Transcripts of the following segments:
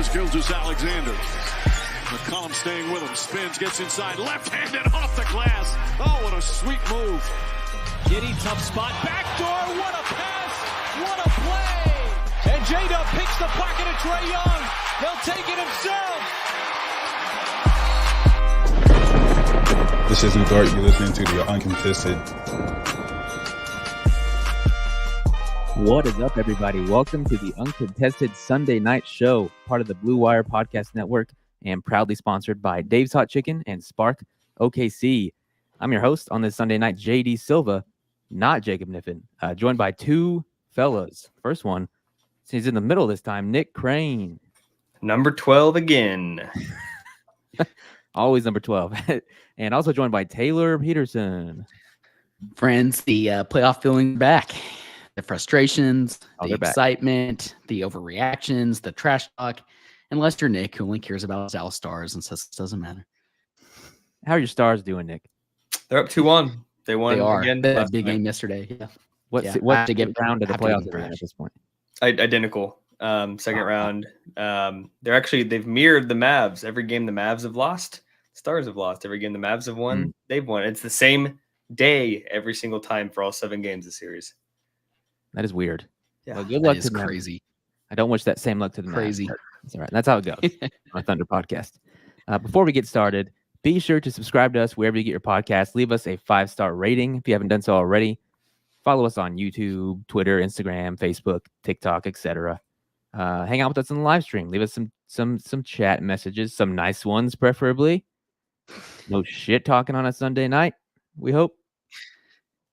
is Gilgeous-Alexander. McCollum staying with him. Spins, gets inside. Left-handed off the glass. Oh, what a sweet move. Giddy, tough spot. Backdoor. What a pass. What a play. And J-Dub picks the pocket of Trae Young. He'll take it himself. This is Dart. You're listening to the Uncontested. What is up, everybody? Welcome to the Uncontested Sunday Night Show, part of the Blue Wire Podcast Network, and proudly sponsored by Dave's Hot Chicken and Spark OKC. I'm your host on this Sunday night, JD Silva, not Jacob Niffen, joined by two fellas. First one, he's in the middle this time, Nick Crane. Number 12 again. Always number 12. And also joined by Tayler Peterson. Friends, the playoff feeling back. The frustrations, the excitement, the overreactions, the trash talk. Unless you're Nick, who only cares about his Dallas Stars and says it doesn't matter. How are your Stars doing, Nick? They're up 2-1. They won again. That big game yesterday. Yeah. What's to get round of the playoffs at this point? Identical. Second round. They've mirrored the Mavs. Every game the Mavs have lost, Stars have lost. Every game the Mavs have won, they've won. It's the same day every single time for all 7 games of the series. That is weird. Yeah, well, good luck to crazy. I don't wish that same luck to the crazy. That's all right. That's how it goes on a Thunder podcast. Before we get started, be sure to subscribe to us wherever you get your podcast. Leave us a 5-star rating if you haven't done so already. Follow us on YouTube, Twitter, Instagram, Facebook, TikTok, etc. Hang out with us in the live stream. Leave us some chat messages, some nice ones, preferably. No shit talking on a Sunday night, we hope.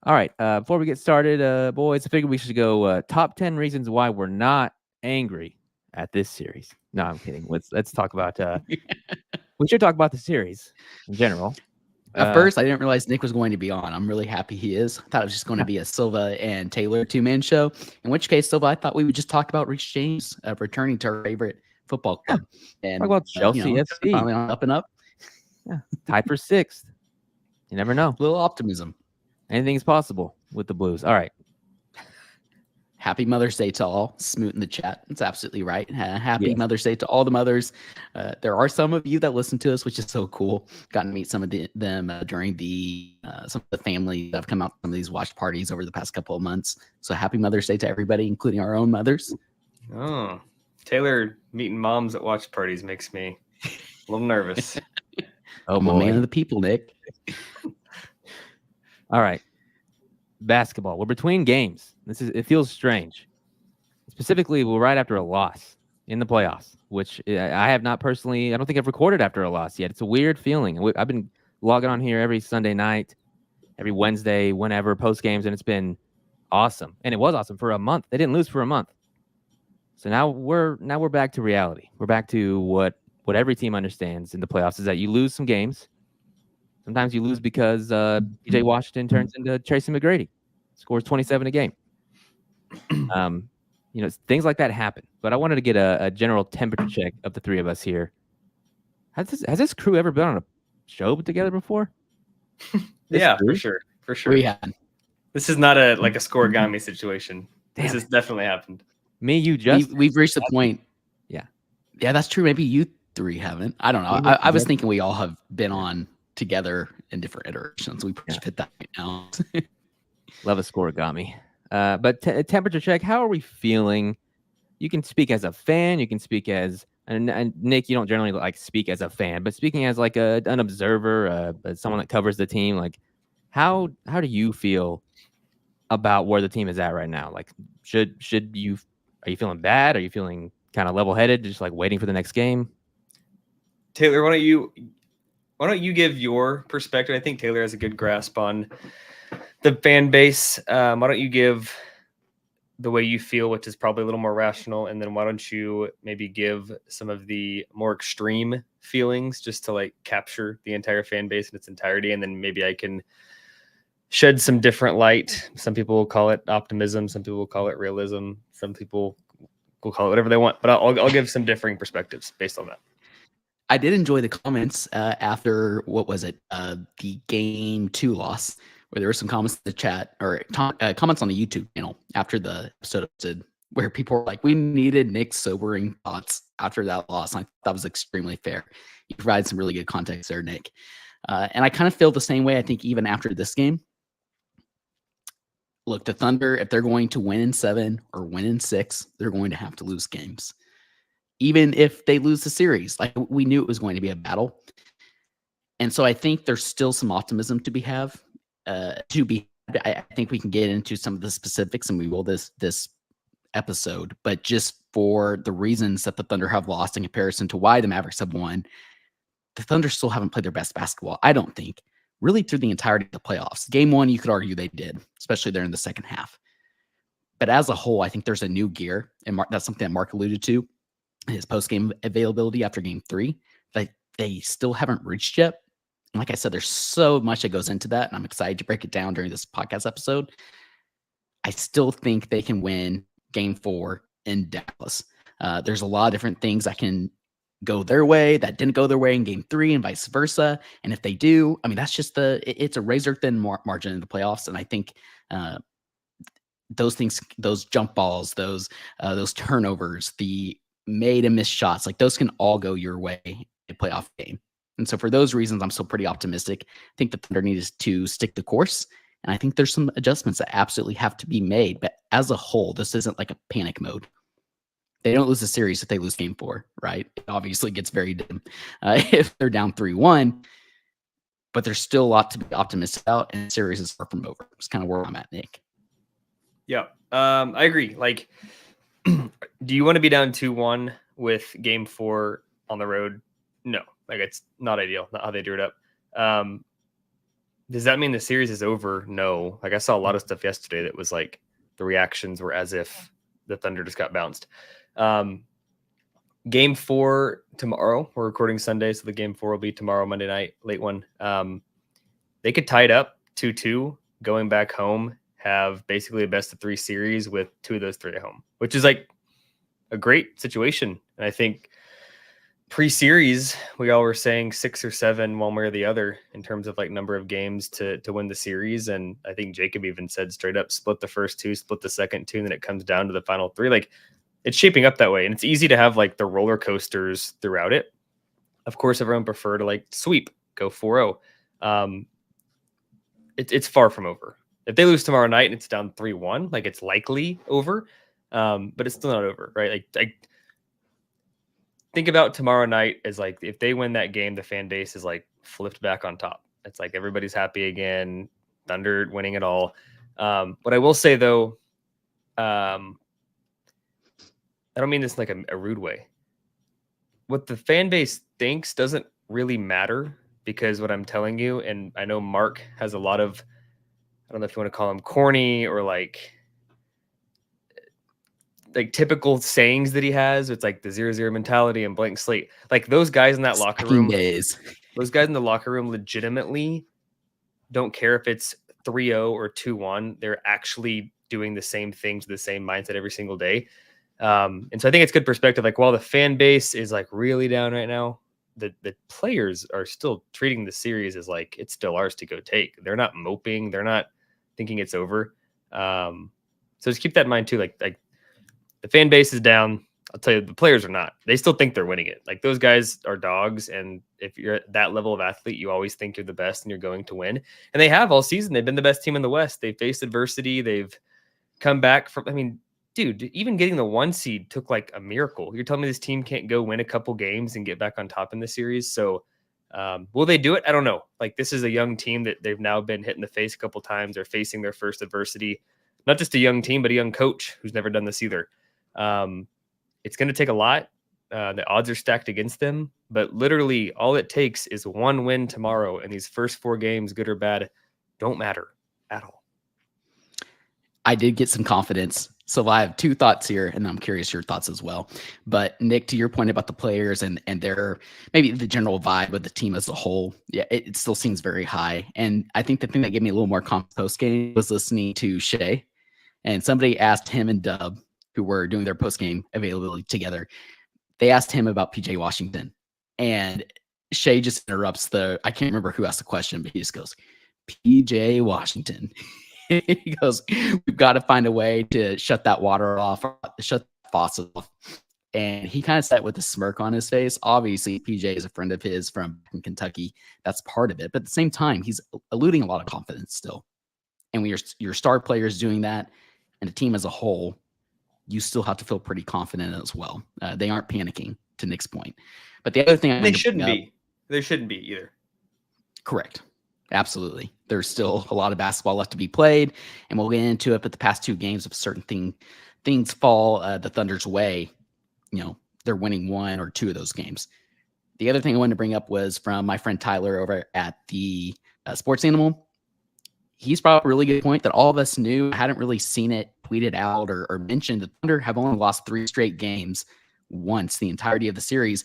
All right. Before we get started, boys, I figured we should go top 10 reasons why we're not angry at this series. No, I'm kidding. Let's talk about. We should talk about the series in general. At first, I didn't realize Nick was going to be on. I'm really happy he is. I thought it was just going to be a Silva and Tayler 2-man show. In which case, Silva, I thought we would just talk about Reece James returning to our favorite football club. And talk about Chelsea FC. Finally on up and up. Yeah, tied for 6th. You never know. A little optimism. Anything's possible with the Blues. All right. Happy Mother's Day to all. Smoot in the chat. That's absolutely right. Happy Mother's Day to all the mothers. There are some of you that listen to us, which is so cool. Gotten to meet some of them during some of the family that have come out from these watch parties over the past couple of months. So happy Mother's Day to everybody, including our own mothers. Oh, Taylor meeting moms at watch parties makes me a little nervous. I'm a man of the people, Nick. All right. Basketball. We're between games. It feels strange. Specifically, we're right after a loss in the playoffs, which I have not personally, I don't think I've recorded after a loss yet. It's a weird feeling. I've been logging on here every Sunday night, every Wednesday, whenever, post games, and it's been awesome. And it was awesome for a month. They didn't lose for a month. So now we're back to reality. We're back to what every team understands in the playoffs is that you lose some games. Sometimes you lose because PJ Washington turns into Tracy McGrady, scores 27 a game. Things like that happen. But I wanted to get a general temperature check of the three of us here. Has this crew ever been on a show together before? Yeah, for sure. We had. This is not a scoregami situation. This has definitely happened. Me, you, just we've reached the point. Yeah, that's true. Maybe you three haven't. I don't know. I was thinking we all have been on together in different iterations. We fit that right now. Love a scoregami. But temperature check. How are we feeling? You can speak as a fan. You can speak as and Nick. You don't generally speak as a fan, but speaking as an observer, someone that covers the team. How do you feel about where the team is at right now? Should you? Are you feeling bad? Are you feeling kind of level-headed, just waiting for the next game? Taylor, why don't you give your perspective? I think Taylor has a good grasp on the fan base. Why don't you give the way you feel, which is probably a little more rational, and then why don't you maybe give some of the more extreme feelings just to capture the entire fan base in its entirety, and then maybe I can shed some different light. Some people will call it optimism. Some people will call it realism. Some people will call it whatever they want, but I'll give some differing perspectives based on that. I did enjoy the comments after, the game 2 loss, where there were some comments in the chat or comments on the YouTube channel after the episode where people were like, we needed Nick's sobering thoughts after that loss. And I thought that was extremely fair. You provide some really good context there, Nick. And I kind of feel the same way, I think, even after this game. Look, the Thunder, if they're going to win in 7 or win in 6, they're going to have to lose games. Even if they lose the series, like we knew it was going to be a battle. And so I think there's still some optimism to be I think we can get into some of the specifics, and we will this episode, but just for the reasons that the Thunder have lost in comparison to why the Mavericks have won, the Thunder still haven't played their best basketball, I don't think, really through the entirety of the playoffs. Game 1, you could argue they did, especially there in the second half. But as a whole, I think there's a new gear, and that's something that Mark alluded to, his post-game availability after Game 3, that they still haven't reached yet. And like I said, there's so much that goes into that, and I'm excited to break it down during this podcast episode. I still think they can win Game 4 in Dallas. There's a lot of different things that can go their way that didn't go their way in Game 3 and vice versa. And if they do, I mean, that's just it's a razor thin margin in the playoffs. And I think those things, those jump balls, those turnovers, the made and missed shots, like those can all go your way in a playoff game. And so for those reasons, I'm still pretty optimistic. I think the Thunder needs to stick the course. And I think there's some adjustments that absolutely have to be made. But as a whole, this isn't like a panic mode. They don't lose the series if they lose Game 4, right? It obviously gets very dim if they're down 3-1. But there's still a lot to be optimistic about, and the series is far from over. It's kind of where I'm at, Nick. Yeah, I agree. Like, do you want to be down 2-1 with Game 4 on the road? No, like it's not ideal. Not how they drew it up. Does that mean the series is over? No. Like I saw a lot of stuff yesterday that was like the reactions were as if the Thunder just got bounced. Game 4 tomorrow. We're recording Sunday, so the Game 4 will be tomorrow, Monday night, late one. They could tie it up 2-2, going back home, have basically a best of 3 series with 2 of those 3 at home, which is like a great situation. And I think pre-series, we all were saying 6 or 7 one way or the other in terms of like number of games to win the series. And I think Jacob even said straight up, split the first 2, split the second 2, and then it comes down to the final 3. Like it's shaping up that way. And it's easy to have like the roller coasters throughout it. Of course, everyone prefer to like sweep, go 4-0. It's far from over. If they lose tomorrow night and it's down 3-1, like it's likely over, but it's still not over, right? Like think about tomorrow night as like, if they win that game, the fan base is like flipped back on top. It's like everybody's happy again, Thunder winning it all. What I will say though, I don't mean this in like a rude way. What the fan base thinks doesn't really matter, because what I'm telling you, and I know Mark has a lot of, I don't know if you want to call him corny or like typical sayings that he has. It's like the 0-0 mentality and blank slate. Like those guys in that locker room, those guys in the locker room legitimately don't care if it's 3-0 or 2-1. They're actually doing the same things, the same mindset every single day. And so I think it's good perspective. Like while the fan base is like really down right now, the players are still treating the series as like it's still ours to go take. They're not moping. They're not thinking it's over. So just keep that in mind too. Like the fan base is down. I'll tell you, the players are not. They still think they're winning it. Like those guys are dogs. And if you're at that level of athlete, you always think you're the best and you're going to win. And they have all season. They've been the best team in the West. They've faced adversity. They've come back from, I mean, dude, even getting the 1 seed took like a miracle. You're telling me this team can't go win a couple games and get back on top in the series. So will they do it? I don't know. Like this is a young team that they've now been hit in the face a couple times. They're facing their first adversity. Not just a young team, but a young coach who's never done this either. It's going to take a lot. The odds are stacked against them, but literally all it takes is 1 win tomorrow. And these first 4 games, good or bad, don't matter at all. I did get some confidence. So I have 2 thoughts here, and I'm curious your thoughts as well. But Nick, to your point about the players and their maybe the general vibe of the team as a whole, yeah, it still seems very high. And I think the thing that gave me a little more confidence post game was listening to Shea, and somebody asked him and Dub, who were doing their post game availability together. They asked him about PJ Washington, and Shea just interrupts I can't remember who asked the question, but he just goes, PJ Washington. He goes, we've got to find a way to shut that water off, shut the faucet off. And he kind of sat with a smirk on his face. Obviously, PJ is a friend of his from Kentucky. That's part of it. But at the same time, he's eluding a lot of confidence still. And when your star players doing that and the team as a whole, you still have to feel pretty confident as well. They aren't panicking, to Nick's point. But the other thing they shouldn't be. They shouldn't be either. Correct. Absolutely. There's still a lot of basketball left to be played, and we'll get into it. But the past 2 games, if certain things fall the Thunder's way, they're winning 1 or 2 of those games. The other thing I wanted to bring up was from my friend Tayler over at the Sports Animal. He's brought up a really good point that all of us knew. I hadn't really seen it tweeted out or mentioned. The Thunder have only lost 3 straight games once the entirety of the series.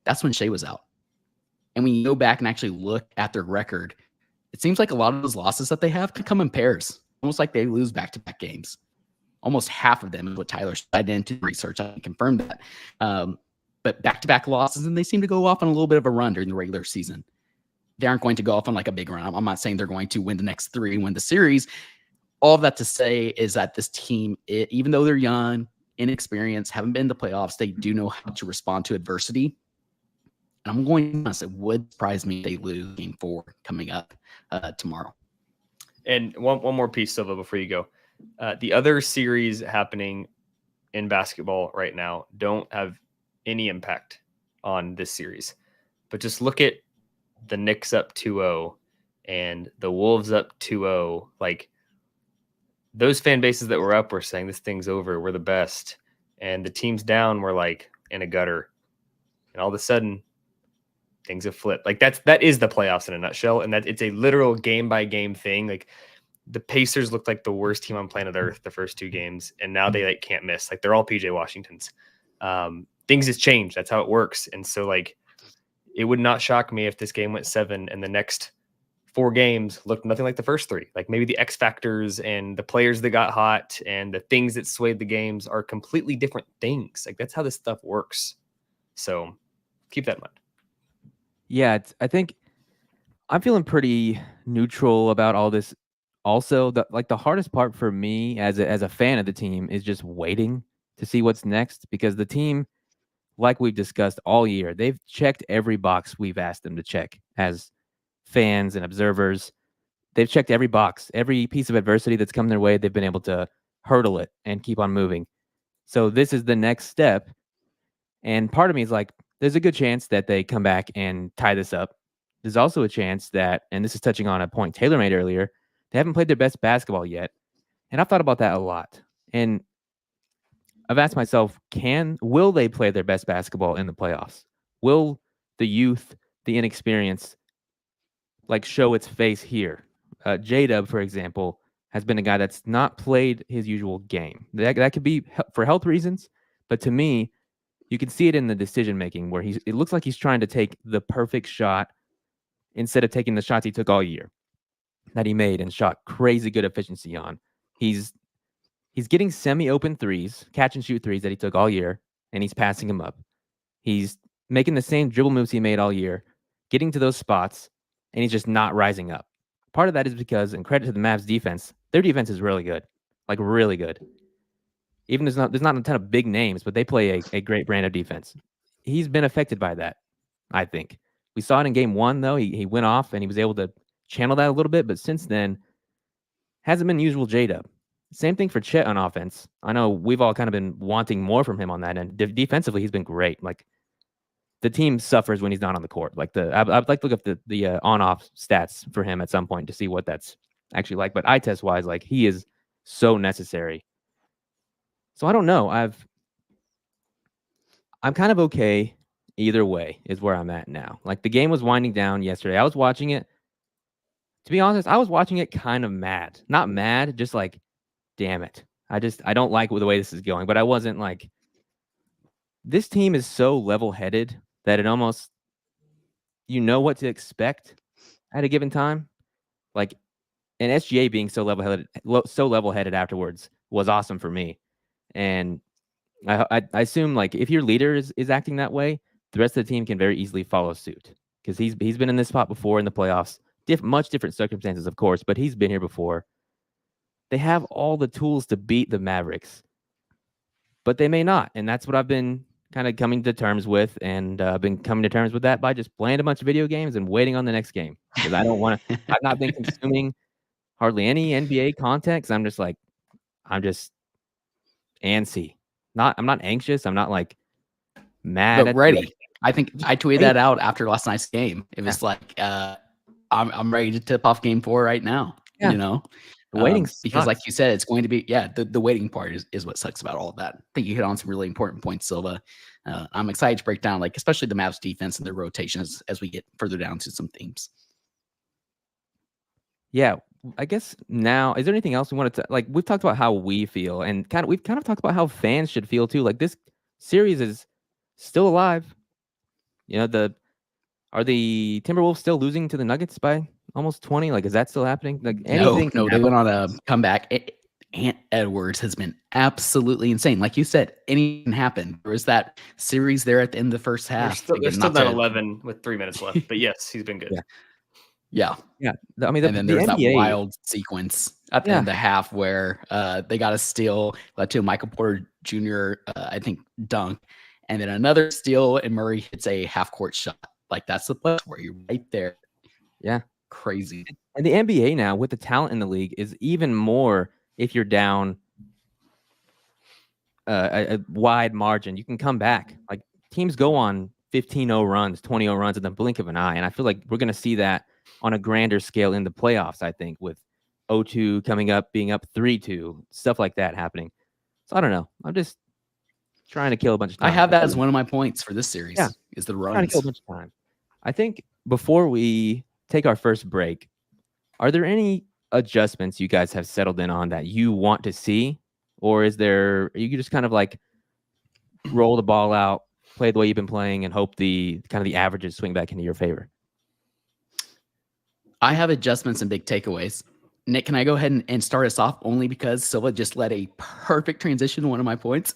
That's when Shea was out. And when you go back and actually look at their record, it seems like a lot of those losses that they have could come in pairs, almost like they lose back-to-back games. Almost half of them is what Tyler cited into research. I can confirm that. But back-to-back losses, and they seem to go off on a little bit of a run during the regular season. They aren't going to go off on like a big run. I'm not saying they're going to win the next 3, win the series. All of that to say is that this team, even though they're young, inexperienced, haven't been in the playoffs, they do know how to respond to adversity. And I'm going to say, it would surprise me if they lose game 4 coming up tomorrow. And one more piece, Silva, before you go. The other series happening in basketball right now don't have any impact on this series. But just look at the Knicks up 2-0 and the Wolves up 2-0. Like, those fan bases that were up were saying this thing's over, we're the best. And the teams down were like in a gutter. And all of a sudden, things have flipped. Like, that is the playoffs in a nutshell. And that it's a literal game by game thing. Like, the Pacers looked like the worst team on planet Earth the first 2 games, and now they can't miss. Like, they're all PJ Washingtons. Things has changed. That's how it works. And so, like, it would not shock me if this game went 7 and the next 4 games looked nothing like the first 3. Like, maybe the X factors and the players that got hot and the things that swayed the games are completely different things. Like, that's how this stuff works. So keep that in mind. Yeah, I think I'm feeling pretty neutral about all this. Also, the hardest part for me as a fan of the team is just waiting to see what's next, because the team, like we've discussed all year, they've checked every box we've asked them to check as fans and observers. They've checked every box, every piece of adversity that's come their way. They've been able to hurdle it and keep on moving. So this is the next step. And part of me is like, there's a good chance that they come back and tie this up. There's also a chance that, and this is touching on a point Tayler made earlier, they haven't played their best basketball yet. And I've thought about that a lot. And I've asked myself, will they play their best basketball in the playoffs? Will the youth, the inexperience, like, show its face here? J-Dub, for example, has been a guy that's not played his usual game. That could be for health reasons, but to me, you can see it in the decision-making where it looks like he's trying to take the perfect shot instead of taking the shots he took all year that he made and shot crazy good efficiency on. He's getting semi-open threes, catch and shoot threes that he took all year, and he's passing them up. He's making the same dribble moves he made all year, getting to those spots, and he's just not rising up. Part of that is because, and credit to the Mavs defense, their defense is really good, like really good. Even there's not a ton of big names, but they play a great brand of defense. He's been affected by that, I think. We saw it in game 1, though. He went off, and he was able to channel that a little bit, but since then, hasn't been usual J-Dub. Same thing for Chet on offense. I know we've all kind of been wanting more from him on that end. Defensively, he's been great. Like, the team suffers when he's not on the court. Like, I'd like to look up the on-off stats for him at some point to see what that's actually like. But eye test wise, like, he is so necessary. So I don't know. I'm kind of okay either way is where I'm at now. Like, the game was winding down yesterday. I was watching it. To be honest, I was watching it kind of mad. Not mad, just like, damn it. I don't like the way this is going. But I wasn't like, this team is so level-headed that it almost, you know what to expect at a given time. Like, and SGA being so level-headed afterwards was awesome for me. And I assume, like, if your leader is acting that way, the rest of the team can very easily follow suit, because he's been in this spot before in the playoffs. Much different circumstances, of course, but he's been here before. they have all the tools to beat the Mavericks, but they may not. And that's what I've been kind of coming to terms with, and been coming to terms with that by just playing a bunch of video games and waiting on the next game, because I don't want to. I've not been consuming hardly any NBA content, because I'm just antsy. I'm not anxious. I'm not like mad But at ready. I think I tweeted that ready. out after last night's game. It was like, I'm ready to tip off game 4 right now. Yeah. You know, The waiting because like sucks. you said, it's going to be, the waiting part is what sucks about all of that. I think you hit on some really important points, Silva. I'm excited to break down, like, especially the Mavs defense and their rotation as we get further down to some themes. Yeah, I guess now, is there anything else we wanted to, like, we've talked about how we feel, and we've kind of talked about how fans should feel too. Like, this series is still alive. You know, are the Timberwolves still losing to the Nuggets by almost 20? Like, is that still happening? Like, anything can No, they happen. went on a comeback. Ant Edwards has been absolutely insane. Like you said, anything can happen. There was that series there at the end of the first half. They're still down 11 with 3 minutes left. But yes, he's been good. Yeah. I mean, And then there's that NBA, wild sequence at the end of the half where they got a steal, led to a Michael Porter Jr., I think, dunk, and then another steal, and Murray hits a half-court shot. Like, that's the place where you're right there. Yeah. Crazy. And the NBA now, with the talent in the league, is even more, if you're down a wide margin, you can come back. Like, teams go on 15-0 runs, 20-0 runs in the blink of an eye. And I feel like we're going to see that on a grander scale in the playoffs, I think, with 0-2 coming up, being up 3-2, stuff like that happening. So I don't know. I'm just trying to kill a bunch of time. I have that as one of my points for this series. Yeah. Is the Trying to runs. kill a bunch of time. I think before we take our first break, are there any adjustments you guys have settled in on that you want to see? Or are you just kind of like roll the ball out, play the way you've been playing, and hope the averages swing back into your favor? I have adjustments and big takeaways. Nick, can I go ahead and start us off, only because Silva just led a perfect transition to one of my points?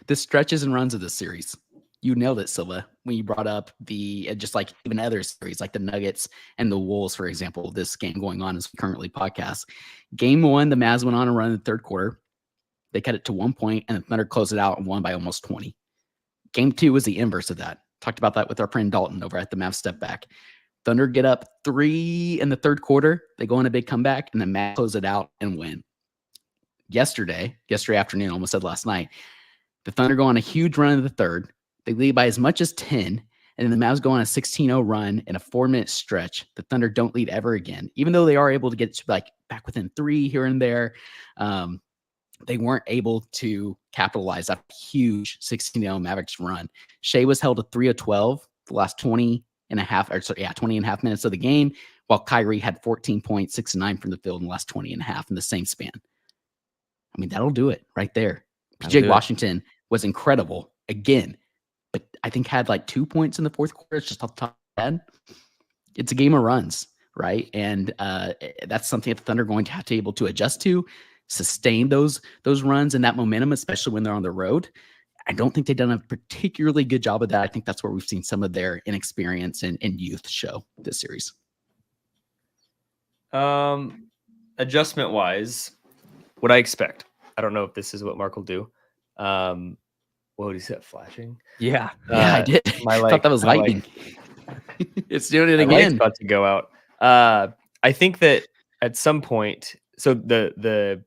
The stretches and runs of this series. You nailed it, Silva, when you brought up just like even other series, like the Nuggets and the Wolves, for example, this game going on as we currently podcast. Game 1, the Mavs went on a run in the third quarter. They cut it to 1 point, and the Thunder closed it out and won by almost 20. Game 2 was the inverse of that. Talked about that with our friend Dalton over at the Mavs Step Back. Thunder get up 3 in the third quarter. They go on a big comeback, and the Mavs close it out and win. Yesterday afternoon, almost said last night, the Thunder go on a huge run in the third. They lead by as much as 10, and then the Mavs go on a 16-0 run in a 4-minute stretch. The Thunder don't lead ever again, even though they are able to get to like back within 3 here and there. They weren't able to capitalize that huge 16-0 Mavericks run. Shea was held to 3 of 12 the last 20 and a half minutes of the game, while Kyrie had 14 points, 6 and 9 from the field in the last 20 and a half in the same span. I mean, that'll do it right there. PJ Washington was incredible again, but I think had like 2 points in the fourth quarter. It's just off the top of my head. It's a game of runs, right? And that's something that the Thunder are going to have to be able to adjust to, sustain those runs and that momentum, especially when they're on the road. I don't think they've done a particularly good job of that. I think that's where we've seen some of their inexperience and youth show this series. Adjustment wise, what I expect. I don't know if this is what Mark will do. What did he say? Flashing? Yeah, I did. I thought that was lightning. It's doing it again. About to go out. I think that at some point, so the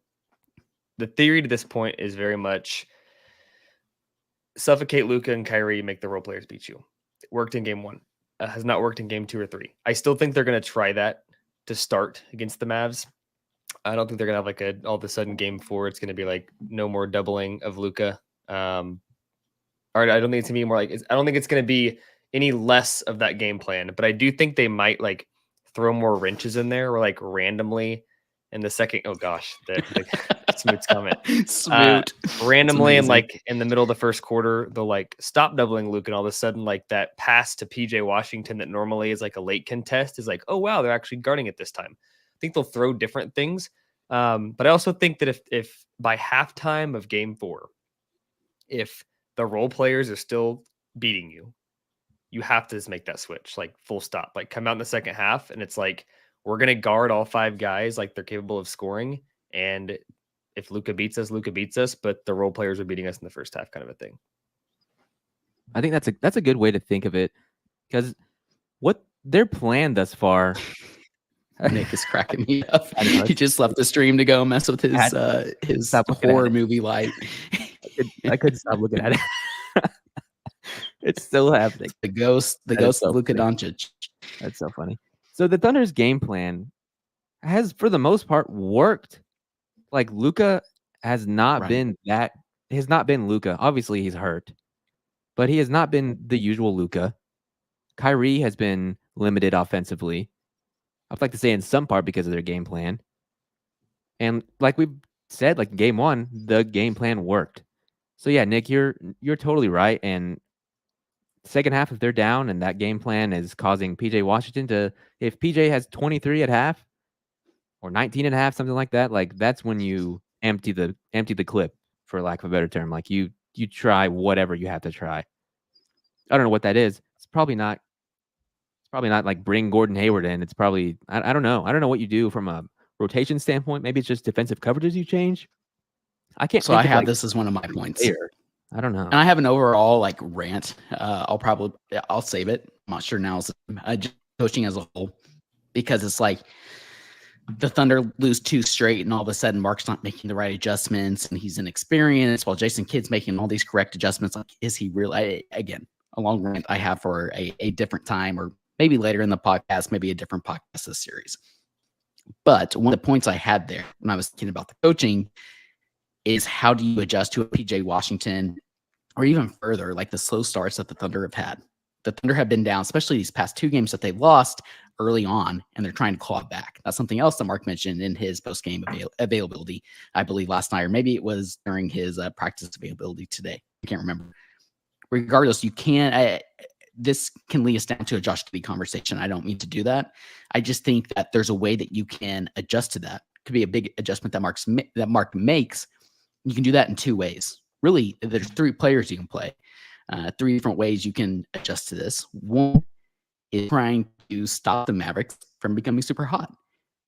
theory to this point is very much suffocate Luka and Kyrie, make the role players beat you. It worked in game 1. Has not worked in game 2 or 3. I still think they're going to try that to start against the Mavs. I don't think they're going to have like all of a sudden game 4. It's going to be like no more doubling of Luka. Or I don't think it's going to be more like, I don't think it's going to be any less of that game plan, but I do think they might like throw more wrenches in there or like randomly in the second. Oh gosh, the Smoot's comment. Smoot. Randomly and like in the middle of the first quarter, they'll like stop doubling Luke, and all of a sudden like that pass to PJ Washington that normally is like a late contest is like, oh wow, they're actually guarding it this time. I think they'll throw different things. But I also think that if by halftime of game 4, if the role players are still beating you, you have to just make that switch, like full stop, like come out in the second half. And it's like, we're going to guard all 5 guys like they're capable of scoring. And if Luka beats us, Luka beats us, but the role players are beating us in the first half, kind of a thing. I think that's a good way to think of it, because what their plan thus far. Nick is cracking me up. I know. He just left the stream to go mess with his Stop looking at horror it. movie light. I couldn't stop looking at it. It's still happening. The ghost so of Luka funny. Doncic. That's so funny. So the Thunder's game plan has, for the most part, worked. Like Luka has not Right. been that. Has not been Luka. Obviously, he's hurt, but he has not been the usual Luka. Kyrie has been limited offensively. I'd like to say in some part because of their game plan. And like we said, like in game one, the game plan worked. So yeah, Nick, you're totally right. And second half, if they're down and that game plan is causing PJ Washington to, if PJ has 23 at half or 19 at half, something like that, like that's when you empty the clip, for lack of a better term. Like you try whatever you have to try. I don't know what that is. It's probably not like bring Gordon Hayward in. It's probably, I don't know. I don't know what you do from a rotation standpoint. Maybe it's just defensive coverages you change. I can't. So I have this as one of my points. Player. I don't know. And I have an overall like rant. I'll save it. I'm not sure now is just coaching as a whole, because it's like the Thunder lose 2 straight and all of a sudden Mark's not making the right adjustments and he's inexperienced while Jason Kidd's making all these correct adjustments. Like, is he really? Again, a long rant I have for a different time, or maybe later in the podcast, maybe a different podcast this series. But one of the points I had there when I was thinking about the coaching is, how do you adjust to a PJ Washington, or even further, like the slow starts that the Thunder have had? The Thunder have been down, especially these past 2 games that they've lost early on, and they're trying to claw back. That's something else that Mark mentioned in his post-game availability, I believe last night, or maybe it was during his practice availability today. I can't remember. Regardless, you can't. This can lead us down to a Josh Giddey conversation. I don't mean to do that. I just think that there's a way that you can adjust to that. It could be a big adjustment that Mark makes. You can do that in 2 ways. Really, there's 3 players you can play. 3 different ways you can adjust to this. One is trying to stop the Mavericks from becoming super hot.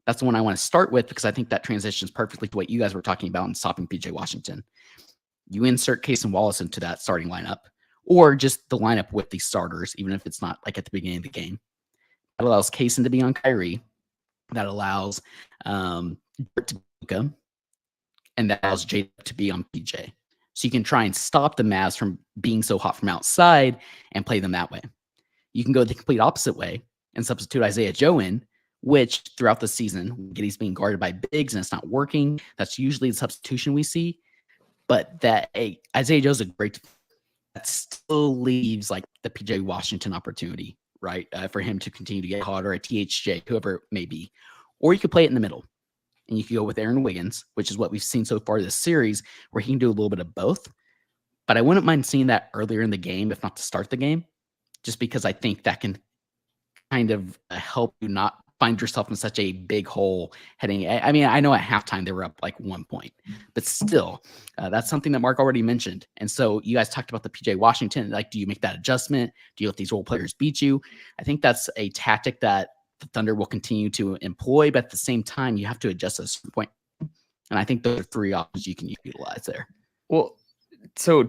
That's the one I want to start with, because I think that transitions perfectly to what you guys were talking about in stopping PJ Washington. You insert Case and Wallace into that starting lineup, or just the lineup with the starters, even if it's not like at the beginning of the game. That allows Kaysen to be on Kyrie. That allows Dirt to be Luka. And that allows Jada to be on PJ. So you can try and stop the Mavs from being so hot from outside and play them that way. You can go the complete opposite way and substitute Isaiah Joe in, which throughout the season, he's being guarded by bigs and it's not working. That's usually the substitution we see. But Isaiah Joe's a great, that still leaves like the PJ Washington opportunity, right? For him to continue to get hot, or a THJ, whoever it may be. Or you could play it in the middle. And you can go with Aaron Wiggins, which is what we've seen so far this series, where he can do a little bit of both. But I wouldn't mind seeing that earlier in the game, if not to start the game, just because I think that can kind of help you not find yourself in such a big hole heading. I mean, I know at halftime they were up like 1 point, but still, that's something that Mark already mentioned. And so you guys talked about the PJ Washington. Like, do you make that adjustment? Do you let these role players beat you? I think that's a tactic that the Thunder will continue to employ, but at the same time, you have to adjust at a certain point. And I think those are 3 options you can utilize there. Well, so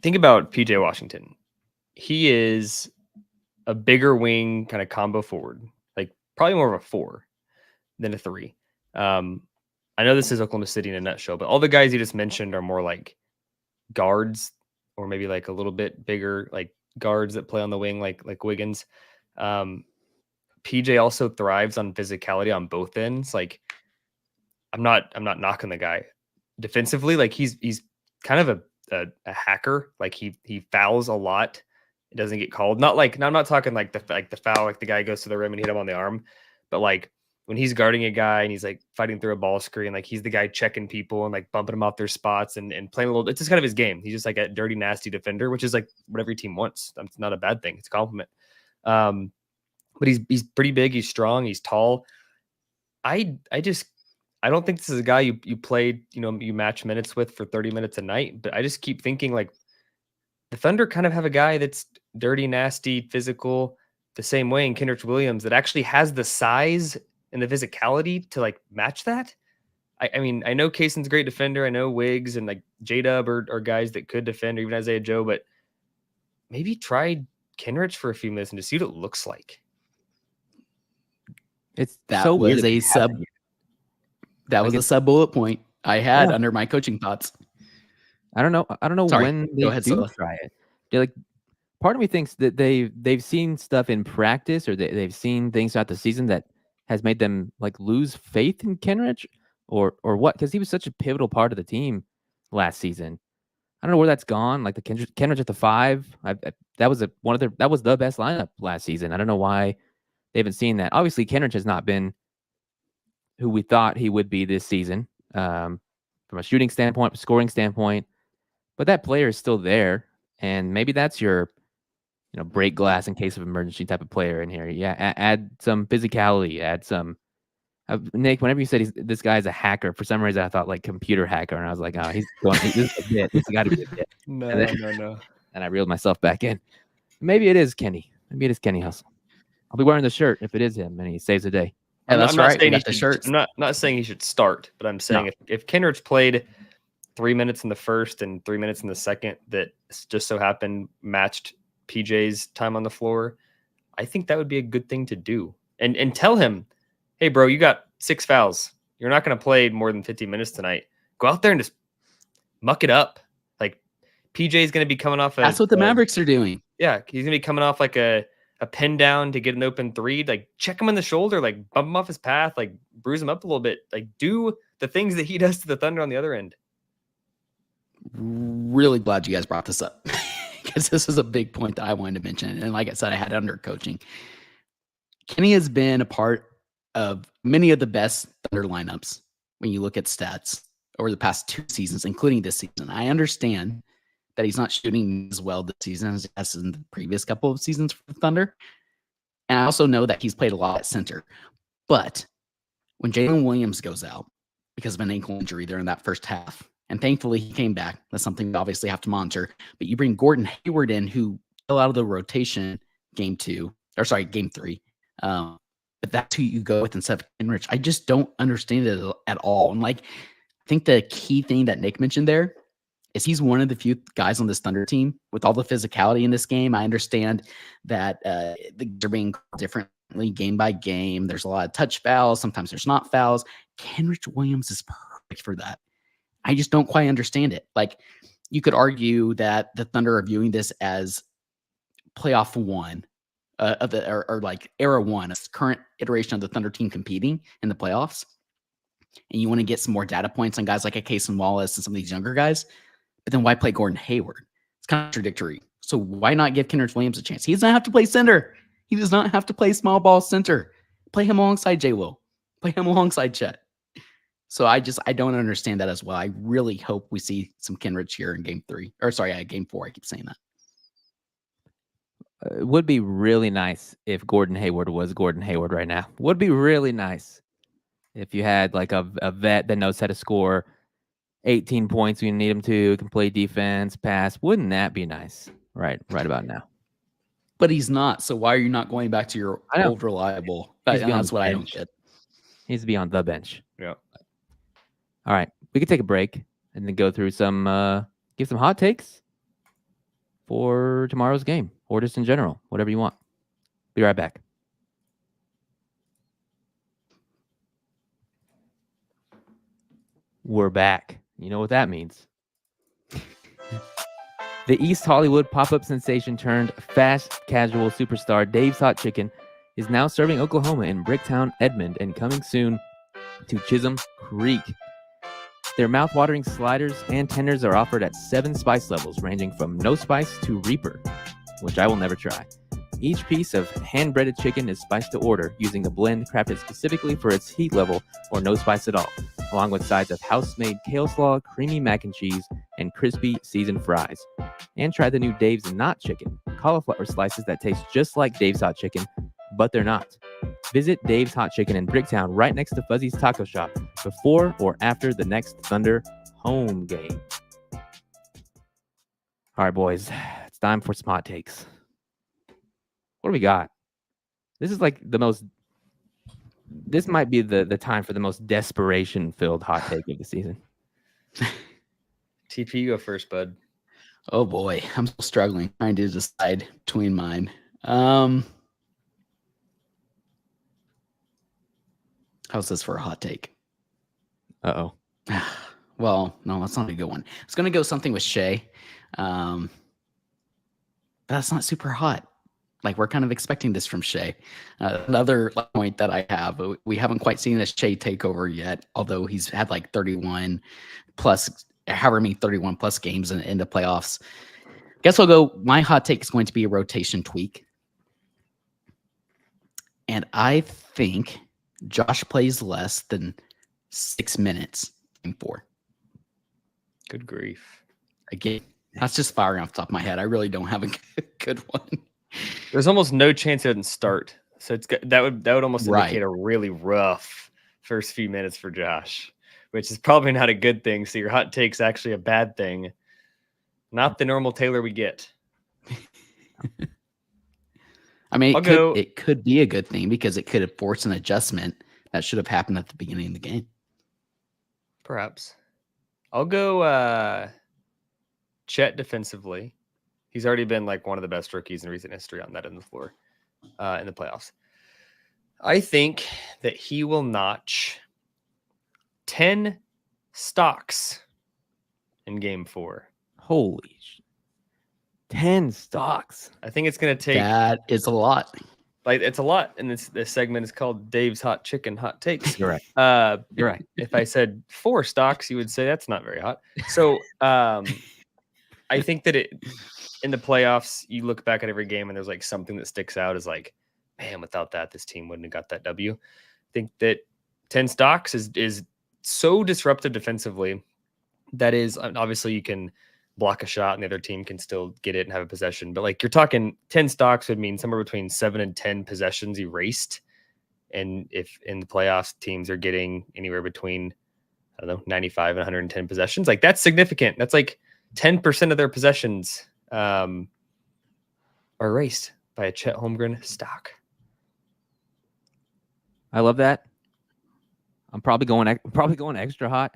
think about PJ Washington. He is a bigger wing kind of combo forward, like probably more of a 4 than a 3. I know this is Oklahoma City in a nutshell, but all the guys you just mentioned are more like guards, or maybe like a little bit bigger, like guards that play on the wing, like Wiggins. PJ also thrives on physicality on both ends. Like, I'm not knocking the guy defensively. Like he's kind of a hacker. Like he fouls a lot. It doesn't get called. Not like, now I'm not talking like the foul, like the guy goes to the rim and hit him on the arm, but like when he's guarding a guy and he's like fighting through a ball screen, like he's the guy checking people and like bumping them off their spots and playing a little. It's just kind of his game. He's just like a dirty, nasty defender, which is like what every team wants. It's not a bad thing. It's a compliment. But he's pretty big. He's strong. He's tall. I don't think this is a guy you played, you match minutes with for 30 minutes a night. But I just keep thinking like the Thunder kind of have a guy that's dirty, nasty, physical, the same way in Kenrich Williams, that actually has the size and the physicality to like match that. I mean, I know Kayson's a great defender. I know Wiggs and like J-Dub are guys that could defend, or even Isaiah Joe, but maybe try Kenrich for a few minutes and just see what it looks like. That so weird was a sub. That was a sub bullet point I had under my coaching thoughts. I don't know Sorry. when they Go ahead, do Silva. try it. They're like, part of me thinks that they've seen stuff in practice, or they've seen things throughout the season that has made them like lose faith in Kenrich, or what? Because he was such a pivotal part of the team last season. I don't know where that's gone. Like the Kenrich at the 5, that was that was the best lineup last season. I don't know why they haven't seen that. Obviously, Kenrich has not been who we thought he would be this season, from a shooting standpoint, scoring standpoint. But that player is still there, and maybe that's your, break glass in case of emergency type of player in here. Yeah, add some physicality, add some. Nick, whenever you said this guy's a hacker, for some reason I thought like computer hacker, and I was like, oh, he's going. This is a bit. This has got to be a bit. No. And I reeled myself back in. Maybe it is Kenny. Maybe it is Kenny Hustle. I'll be wearing the shirt if it is him, and he saves the day. Yeah, that's right. I'm not saying he should start, but I'm saying if Kenrich played 3 minutes in the first and 3 minutes in the second, that just so happened matched PJ's time on the floor, I think that would be a good thing to do. And tell him, hey, bro, you got 6 fouls. You're not going to play more than 50 minutes tonight. Go out there and just muck it up. Like PJ's going to be coming off. That's what the Mavericks are doing. Yeah, he's going to be coming off like a pin down to get an open 3. Like check him in the shoulder, like bump him off his path, like bruise him up a little bit. Like do the things that he does to the Thunder on the other end. Really glad you guys brought this up because this is a big point that I wanted to mention. And like I said, I had under coaching. Kenny has been a part of many of the best Thunder lineups when you look at stats over the past 2 seasons, including this season. I understand that he's not shooting as well this season as in the previous couple of seasons for the Thunder. And I also know that he's played a lot at center. But when Jalen Williams goes out because of an ankle injury there in that first half, and thankfully he came back, that's something we obviously have to monitor. But you bring Gordon Hayward in, who fell out of the rotation game 3. But that's who you go with instead of Kenrich. I just don't understand it at all. And like, I think the key thing that Nick mentioned there is he's one of the few guys on this Thunder team with all the physicality in this game. I understand that they're being called differently game by game. There's a lot of touch fouls. Sometimes there's not fouls. Kenrich Williams is perfect for that. I just don't quite understand it. Like, you could argue that the Thunder are viewing this as playoff 1 or like era 1, a current iteration of the Thunder team competing in the playoffs. And you want to get some more data points on guys like a Kason Wallace and some of these younger guys. But then why play Gordon Hayward? It's contradictory. So why not give Kenrich Williams a chance? He does not have to play center. He does not have to play small ball center. Play him alongside J. Will. Play him alongside Chet. So I don't understand that as well. I really hope we see some Kenrich here in game 4. I keep saying that. It would be really nice if Gordon Hayward was Gordon Hayward right now. Would be really nice if you had like a vet that knows how to score 18 points when you need him to, can play defense, pass. Wouldn't that be nice? Right about now. But he's not. So why are you not going back to your old reliable? That's what I don't get. He needs to be on the bench. Yeah. All right. We could take a break and then go through give some hot takes for tomorrow's game, or just in general, whatever you want. Be right back. We're back. You know what that means. The East Hollywood pop-up sensation turned fast casual superstar Dave's Hot Chicken is now serving Oklahoma in Bricktown, Edmond, and coming soon to Chisholm Creek. Their mouth-watering sliders and tenders are offered at 7 spice levels, ranging from no spice to Reaper, which I will never try. Each piece of hand-breaded chicken is spiced to order using a blend crafted specifically for its heat level or no spice at all, along with sides of house-made kale slaw, creamy mac and cheese, and crispy seasoned fries. And try the new Dave's Not Chicken, cauliflower slices that taste just like Dave's Hot Chicken, but they're not. Visit Dave's Hot Chicken in Bricktown right next to Fuzzy's Taco Shop before or after the next Thunder home game. All right, boys, it's time for some hot takes. What do we got? This is like the most this might be the time for the most desperation-filled hot take of the season. TP, you go first, bud. Oh boy, I'm still struggling trying to decide between mine. How's this for a hot take? Uh-oh. Well, no, that's not a good one. It's going to go something with Shea. But that's not super hot. Like, we're kind of expecting this from Shea. Another point that I have, we haven't quite seen this Shea takeover yet, although he's had like 31 plus games in the playoffs. Guess I'll go, my hot take is going to be a rotation tweak. And I think Josh plays less than 6 minutes in 4. Good grief. Again, that's just firing off the top of my head. I really don't have a good one. There's almost no chance it doesn't start. So that would almost Right. indicate a really rough first few minutes for Josh, which is probably not a good thing. So your hot take's actually a bad thing. Not the normal Tayler we get. I mean, it could be a good thing because it could have forced an adjustment that should have happened at the beginning of the game. Perhaps. I'll go Chet defensively. He's already been like one of the best rookies in recent history on that end of the floor in the playoffs. I think that he will notch 10 stocks in game 4. Holy 10 stocks. I think it's going to take... That is a lot. Like, it's a lot. And this segment is called Dave's Hot Chicken Hot Takes. You're right. You're right. If I said 4 stocks, you would say that's not very hot. So I think that in the playoffs, you look back at every game and there's like something that sticks out as like, man, without that, this team wouldn't have got that W. I think that 10 stocks is so disruptive defensively. That is, obviously you can block a shot and the other team can still get it and have a possession. But like, you're talking 10 stocks would mean somewhere between 7 and 10 possessions erased. And if in the playoffs teams are getting anywhere between, I don't know, 95 and 110 possessions, like that's significant. That's like 10% of their possessions are erased by a Chet Holmgren stock. I love that. I'm probably going extra hot.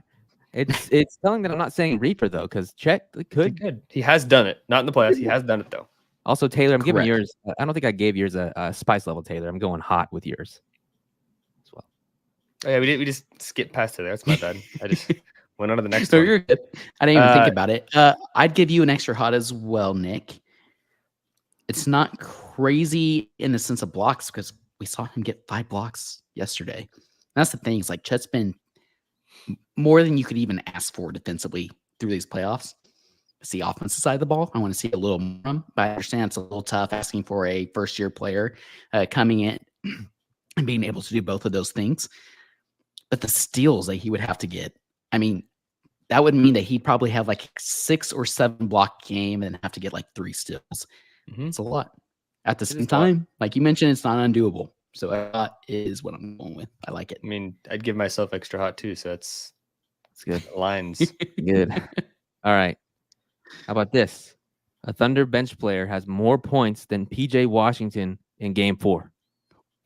It's telling that I'm not saying Reaper though, because Chet could. He has done it. Not in the playoffs. He has done it though. Also, Tayler, I'm giving Correct. yours. I don't think I gave yours a spice level, Tayler. I'm going hot with yours as well. Oh, yeah, we just skipped past it. That's my bad. I just went on to the next So one. you're good. I didn't even think about it. I'd give you an extra hot as well, Nick. It's not crazy in the sense of blocks because we saw him get 5 blocks yesterday. That's the thing. It's like Chet's been more than you could even ask for defensively through these playoffs. It's the offensive side of the ball. I want to see a little more, but I understand it's a little tough asking for a first-year player coming in and being able to do both of those things. But the steals that he would have to get, I mean, that would mean that he'd probably have like 6 or 7 block game and have to get like 3 steals. Mm-hmm. It's a lot. At the same time, like you mentioned, it's not undoable. So that is what I'm going with. I like it. I mean, I'd give myself extra hot too. So that's good. Lines. Good. All right. How about this? A Thunder bench player has more points than PJ Washington in game 4.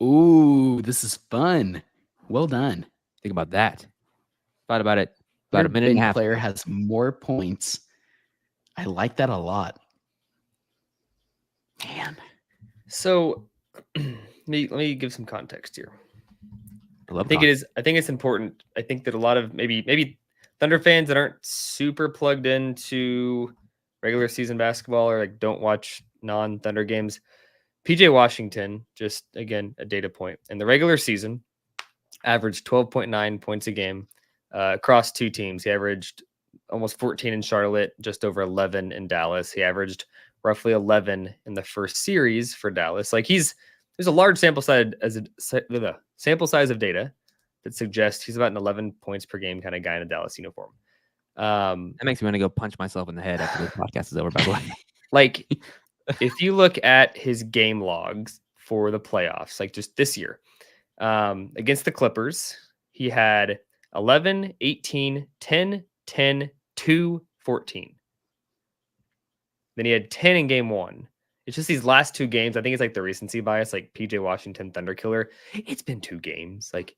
Ooh, this is fun. Well done. Think about that. Thought about it. About a minute and a half. Player has more points. I like that a lot. Man. So let me give some context here. I think it's important. I think that a lot of maybe Thunder fans that aren't super plugged into regular season basketball or like don't watch non-Thunder games. PJ Washington, just again a data point, in the regular season, averaged 12.9 points a game across 2 teams. He averaged almost 14 in Charlotte, just over 11 in Dallas. He averaged roughly 11 in the first series for Dallas. Like there's a large sample size of data that suggests he's about an 11 points per game kind of guy in a Dallas uniform. That makes me want to go punch myself in the head after the podcast is over, by the way. Like, if you look at his game logs for the playoffs, like just this year, against the Clippers, he had 11, 18, 10, 10, 2, 14. Then he had 10 in game 1. It's just these last 2 games. I think it's like the recency bias, like PJ Washington, Thunder Killer. It's been 2 games. Like,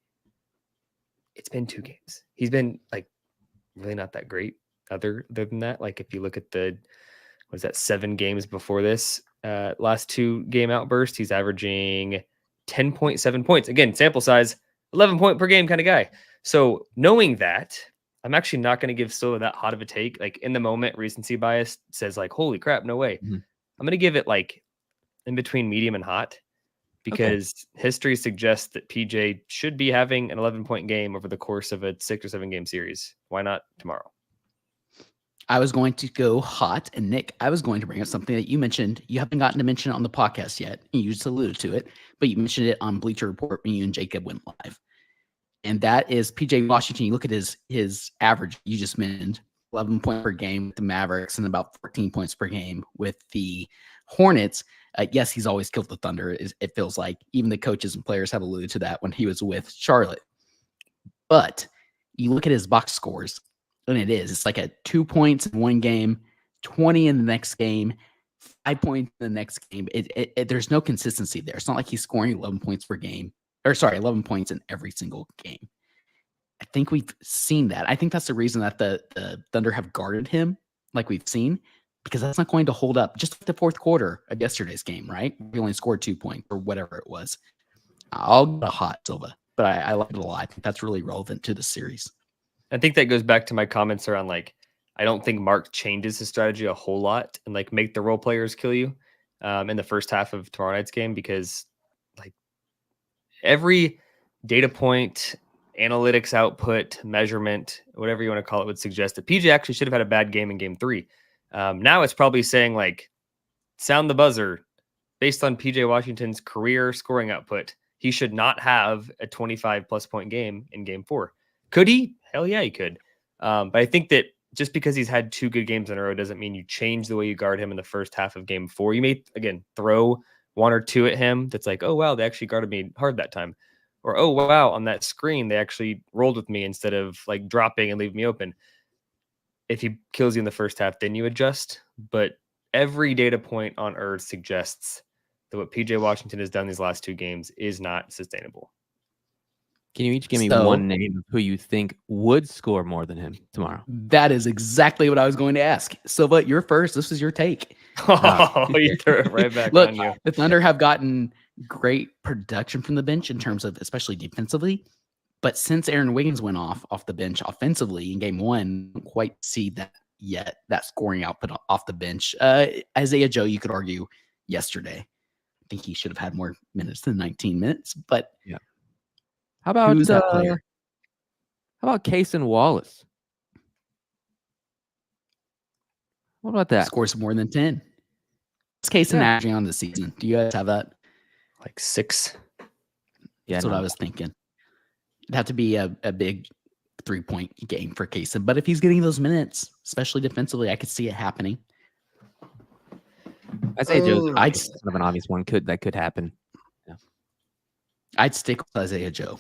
it's been 2 games. He's been like really not that great other than that. Like, if you look at the, what is that, 7 games before this last 2 game outburst, he's averaging 10.7 points. Again, sample size, 11 point per game kind of guy. So knowing that, I'm actually not going to give Silva that hot of a take. Like, in the moment, recency bias says like, holy crap, no way. Mhm. I'm going to give it like in between medium and hot, because history suggests that PJ should be having an 11-point game over the course of a 6 or 7 game series. Why not tomorrow? I was going to go hot, and Nick, I was going to bring up something that you mentioned. You haven't gotten to mention it on the podcast yet, and you just alluded to it, but you mentioned it on Bleacher Report when you and Jacob went live. And that is PJ Washington. You look at his average, you just mentioned, 11 points per game with the Mavericks and about 14 points per game with the Hornets. Yes, he's always killed the Thunder. It feels like even the coaches and players have alluded to that when he was with Charlotte. But you look at his box scores, and it's like at 2 points in one game, 20 in the next game, 5 points in the next game. There's no consistency there. It's not like he's scoring 11 points per game, 11 points in every single game. I think we've seen that. I think that's the reason that the Thunder have guarded him like we've seen, because that's not going to hold up. Just like the fourth quarter of yesterday's game, right? We only scored 2 points or whatever it was. I'll get a hot Silva, but I like it a lot. I think that's really relevant to the series. I think that goes back to my comments around, like, I don't think Mark changes his strategy a whole lot and like make the role players kill you in the first half of tomorrow night's game, because like every data point, analytics output, measurement, whatever you want to call it, would suggest that PJ actually should have had a bad game in game 3. Now it's probably saying like, sound the buzzer. Based on PJ Washington's career scoring output, he should not have a 25+ point game in game 4. Could he? Hell yeah, he could. But I think that just because he's had 2 good games in a row doesn't mean you change the way you guard him in the first half of game 4. You may, again, throw 1 or 2 at him that's like, oh, wow, they actually guarded me hard that time. Or, oh, wow, on that screen, they actually rolled with me instead of like dropping and leaving me open. If he kills you in the first half, then you adjust. But every data point on earth suggests that what PJ Washington has done these last 2 games is not sustainable. Can you each give me one name of who you think would score more than him tomorrow? That is exactly what I was going to ask. Silva, you're first. This is your take. Oh, you threw it right back Look, on you. the Thunder have gotten great production from the bench in terms of especially defensively. But since Aaron Wiggins went off the bench offensively in game 1, don't quite see that yet, that scoring output off the bench. Isaiah Joe, you could argue yesterday. I think he should have had more minutes than 19 minutes. But yeah. How about who's that player? How about Cason Wallace? What about that? Scores more than 10. What's Cason averaging on the season? Do you guys have that? Like 6. Yeah, that's what I was thinking. It'd have to be a big 3-point game for Cason. But if he's getting those minutes, especially defensively, I could see it happening. Isaiah Joe's kind of an obvious one. That could happen. Yeah. I'd stick with Isaiah Joe.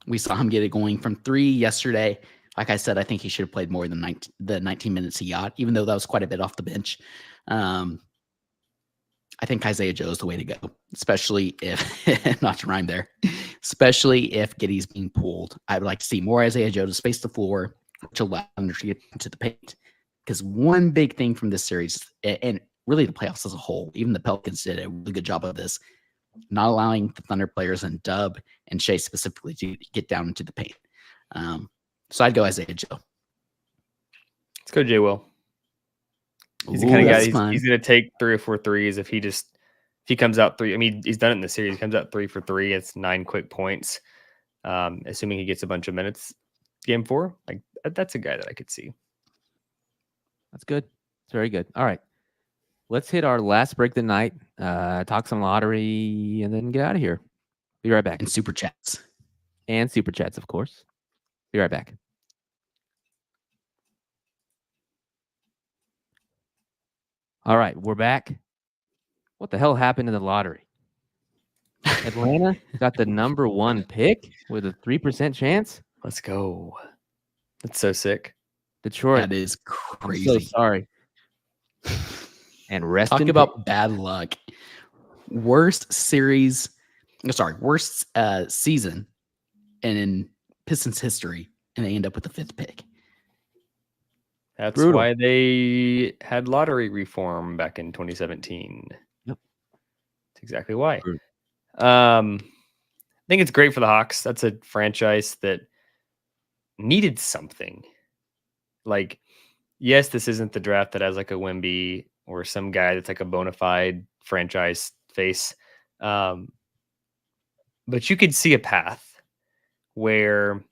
We saw him get it going from 3 yesterday. Like I said, I think he should have played more than the 19 minutes he got, even though that was quite a bit off the bench. I think Isaiah Joe is the way to go, especially if, not to rhyme there, especially if Giddey's being pulled. I would like to see more Isaiah Joe to space the floor, to allow him to get into the paint. Because one big thing from this series, and really the playoffs as a whole, even the Pelicans did a really good job of this, not allowing the Thunder players and Dub and Shea specifically to get down into the paint. So I'd go Isaiah Joe. Let's go Jay Will. He's the kind of guy, he's going to take 3 or 4 threes if he comes out 3. I mean, he's done it in the series. He comes out 3 for 3. It's 9 quick points. Assuming he gets a bunch of minutes game 4, like that's a guy that I could see. That's good. It's very good. All right. Let's hit our last break of the night, talk some lottery, and then get out of here. Be right back. And super chats. And super chats, of course. Be right back. All right, we're back. What the hell happened in the lottery? Atlanta got the number 1 pick with a 3% chance. Let's go. That's so sick. Detroit. That is crazy. I'm so sorry. And rest Talk in about peace. bad luck. Worst season in Pistons history, and they end up with the 5th pick. That's Brutal. why they had lottery reform back in 2017. Yep. That's exactly why. Brutal. I think it's great for the Hawks. That's a franchise that needed something. Like, yes, this isn't the draft that has like a Wemby or some guy that's like a bona fide franchise face. But you could see a path where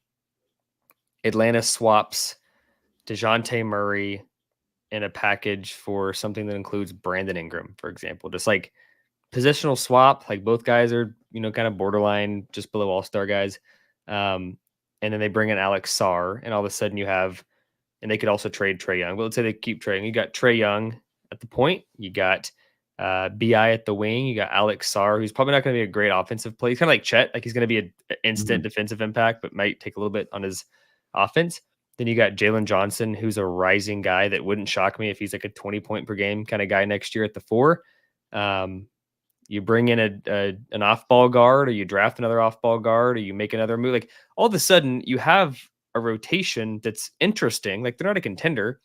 Atlanta swaps DeJounte Murray in a package for something that includes Brandon Ingram, for example. Just like positional swap, like both guys are, kind of borderline, just below all-star guys. And then they bring in Alex Sarr, and all of a sudden you have, and they could also trade Trae Young. But let's say they keep trading. You got Trae Young at the point. You got BI at the wing. You got Alex Sarr, who's probably not going to be a great offensive player. He's kind of like Chet. Like he's going to be an instant defensive impact, but might take a little bit on his offense. Then you got Jalen Johnson, who's a rising guy that wouldn't shock me if he's like a 20-point per game kind of guy next year at the 4. You bring in an off-ball guard, or you draft another off-ball guard, or you make another move. Like all of a sudden you have a rotation that's interesting. Like they're not a contender,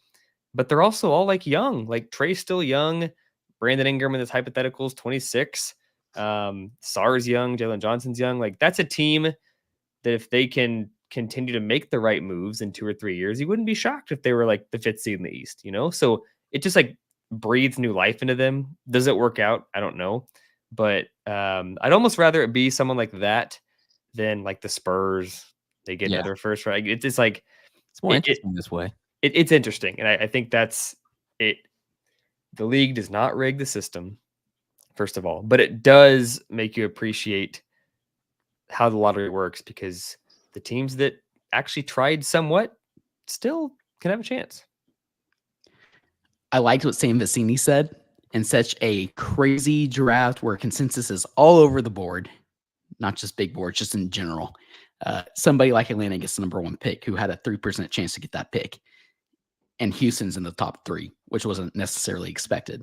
but they're also all like young. Like Trae's still young. Brandon Ingram in this hypothetical is 26. Sarr's young. Jalen Johnson's young. Like that's a team that if they can continue to make the right moves in 2 or 3 years, you wouldn't be shocked if they were like the 5th seed in the East, So it just like breathes new life into them. Does it work out? I don't know. But I'd almost rather it be someone like that than like the Spurs. They get another first round. It's like It's more interesting this way. It's interesting, and I think that's it. The league does not rig the system, first of all, but it does make you appreciate how the lottery works, because the teams that actually tried somewhat still can have a chance. I liked what Sam Vecini said. In such a crazy draft where consensus is all over the board, not just big boards, just in general, somebody like Atlanta gets the number 1 pick, who had a 3% chance to get that pick. And Houston's in the top 3, which wasn't necessarily expected.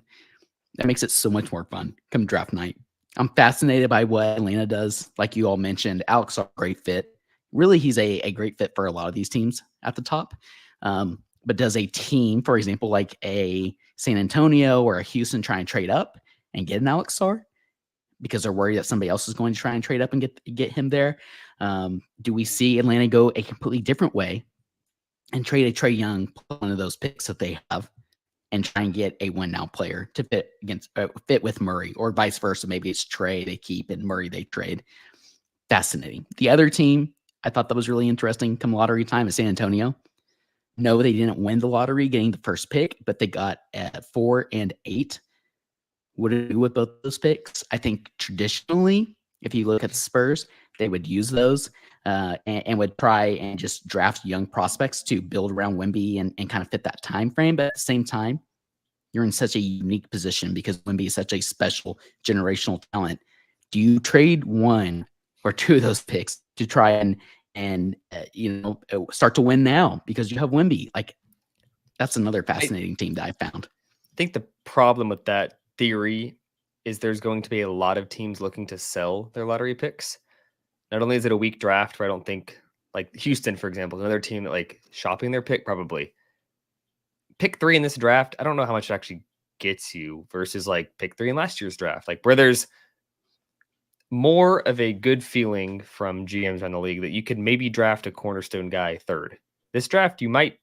That makes it so much more fun come draft night. I'm fascinated by what Atlanta does. Like you all mentioned, Alex is a great fit. Really, he's a great fit for a lot of these teams at the top. But does a team, for example, like a San Antonio or a Houston, try and trade up and get an Alex Sarr because they're worried that somebody else is going to try and trade up and get him there? Do we see Atlanta go a completely different way and trade a Trae Young, one of those picks that they have, and try and get a win-now player to fit with Murray, or vice versa? Maybe it's Trae they keep and Murray they trade. Fascinating. The other team I thought that was really interesting come lottery time is San Antonio. No, they didn't win the lottery getting the first pick, but they got 4 and 8. What do you do with both those picks? I think traditionally, if you look at the Spurs, they would use those and would try and just draft young prospects to build around Wemby and kind of fit that time frame. But at the same time, you're in such a unique position because Wemby is such a special generational talent. Do you trade 1 or 2 of those picks to try and start to win now because you have Wemby? Like, that's another fascinating team that I found. I think the problem with that theory is there's going to be a lot of teams looking to sell their lottery picks. Not only is it a weak draft where I don't think, like Houston, for example, is another team that like shopping their pick, probably pick 3 in this draft. I don't know how much it actually gets you versus like pick 3 in last year's draft, like where there's more of a good feeling from GMs around the league that you could maybe draft a cornerstone guy 3rd. This draft, you might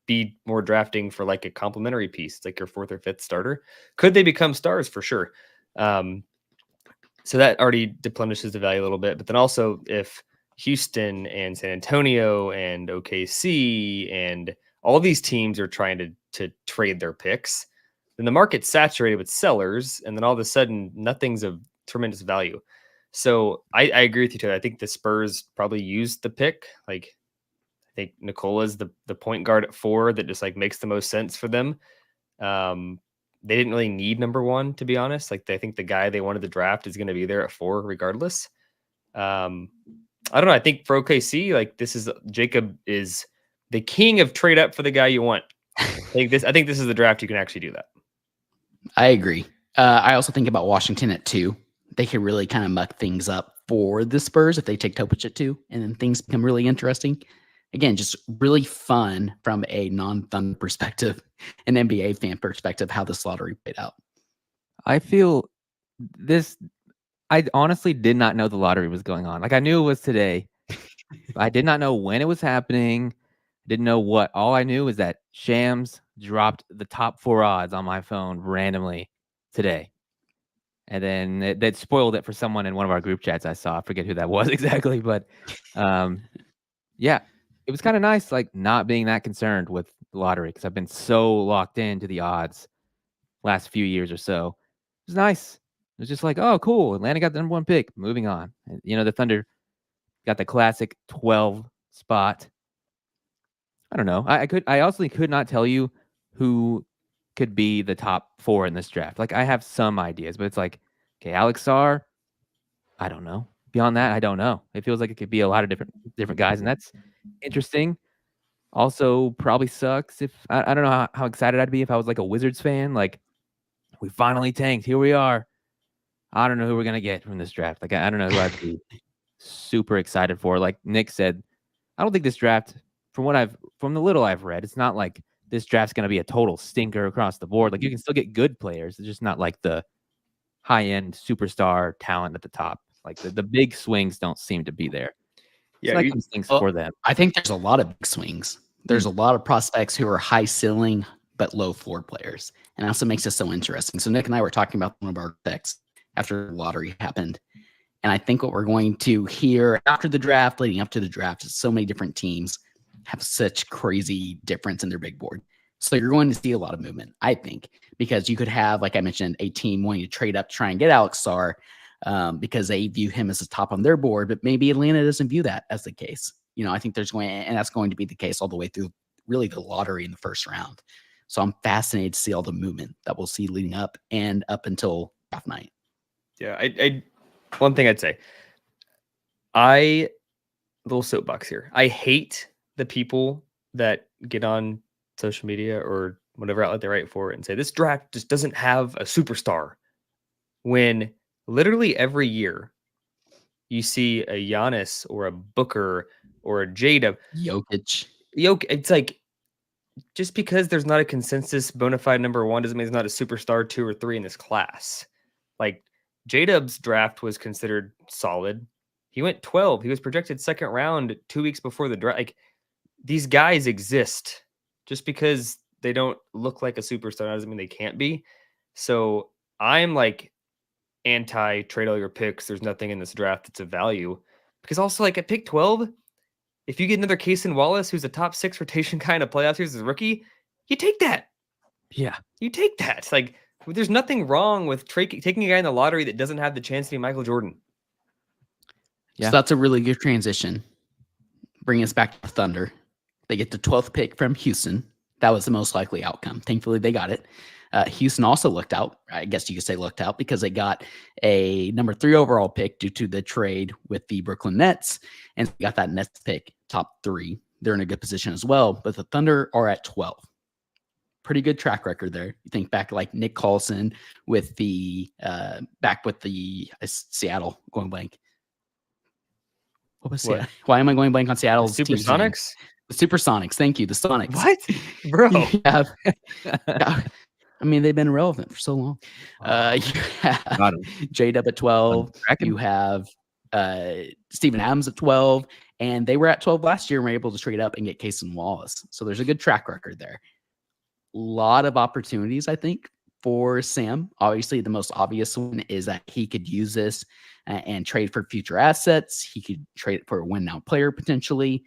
be more drafting for like a complementary piece. It's like your 4th or 5th starter. Could they become stars? For sure. So that already deplenishes the value a little bit. But then also if Houston and San Antonio and OKC and all these teams are trying to trade their picks, then the market's saturated with sellers. And then all of a sudden, nothing's of tremendous value. So I agree with you, Taylor. I think the Spurs probably used the pick. Like, I think Nicola's the point guard at 4 that just like makes the most sense for them. They didn't really need number 1, to be honest. Like, I think the guy they wanted to draft is going to be there at 4 regardless. I don't know. I think for OKC, like Jacob is the king of trade up for the guy you want. I think this is the draft you can actually do that. I agree. I also think about Washington at 2. They could really kind of muck things up for the Spurs if they take Topic at 2, and then things become really interesting. Again, just really fun from a non-Thunder perspective, an NBA fan perspective, how this lottery played out. I feel this. I honestly did not know the lottery was going on. Like, I knew it was today. I did not know when it was happening. Didn't know what. All I knew is that Shams dropped the top 4 odds on my phone randomly today. And then that spoiled it for someone in one of our group chats I saw. I forget who that was exactly. But yeah, it was kind of nice, like, not being that concerned with the lottery because I've been so locked into the odds last few years or so. It was nice. It was just like, oh, cool. Atlanta got the number 1 pick. Moving on. And, the Thunder got the classic 12 spot. I don't know. I also could not tell you who could be the top 4 in this draft. Like, I have some ideas, but it's like, okay, Alex Sarr, I don't know. Beyond that, I don't know. It feels like it could be a lot of different guys, and that's interesting. Also, probably sucks if I don't know how excited I'd be if I was like a Wizards fan. Like, we finally tanked. Here we are. I don't know who we're gonna get from this draft. Like, I don't know who I'd be super excited for. Like Nick said, I don't think this draft, from the little I've read, it's not like this draft's gonna be a total stinker across the board. Like, you can still get good players. It's just not like the high-end superstar talent at the top. Like, the big swings don't seem to be there. Yeah, so that stinks for them. I think there's a lot of big swings. There's a lot of prospects who are high ceiling but low floor players, and that's what makes it so interesting. So Nick and I were talking about one of our picks after the lottery happened, and I think what we're going to hear after the draft, leading up to the draft, is so many different teams have such crazy difference in their big board. So you're going to see a lot of movement, I think, because you could have, like I mentioned, a team wanting to trade up to try and get Alex Sarr because they view him as the top on their board, but maybe Atlanta doesn't view that as the case. I think that's going to be the case all the way through really the lottery in the first round. So I'm fascinated to see all the movement that we'll see leading up and up until draft night. Yeah, I one thing I'd say, little soapbox here. I hate the people that get on social media or whatever outlet they write for it and say this draft just doesn't have a superstar, when literally every year you see a Giannis or a Booker or a Jada Jokic. It's like, just because there's not a consensus bona fide number 1 doesn't mean there's not a superstar 2 or 3 in this class. Like, J-Dub's draft was considered solid. He went 12. He was projected second round 2 weeks before the draft. Like, these guys exist. Just because they don't look like a superstar doesn't mean they can't be. So I'm like anti-trade all your picks. There's nothing in this draft that's of value. Because also, like, at pick 12, if you get another Cason Wallace, who's a top 6 rotation guy in a playoff series as a rookie, you take that. Yeah. You take that. Like, there's nothing wrong with taking a guy in the lottery that doesn't have the chance to be Michael Jordan. Yeah. So that's a really good transition. Bring us back to Thunder. They get the 12th pick from Houston. That was the most likely outcome. Thankfully, they got it. Houston also looked out. I guess you could say looked out because they got a number 3 overall pick due to the trade with the Brooklyn Nets, and got that Nets pick, top 3. They're in a good position as well, but the Thunder are at 12. Pretty good track record there. You think back like Nick Carlson with the Seattle, going blank. What was Seattle? Why am I going blank on Seattle's Supersonics? The Supersonics. Thank you. The Sonics. What? Bro. I mean, they've been relevant for so long. You have J-Dub at 12. You have Steven Adams at 12. And they were at 12 last year and were able to trade up and get Cason Wallace. So there's a good track record there. A lot of opportunities, I think, for Sam. Obviously, the most obvious one is that he could use this and trade for future assets. He could trade for a win-now player potentially.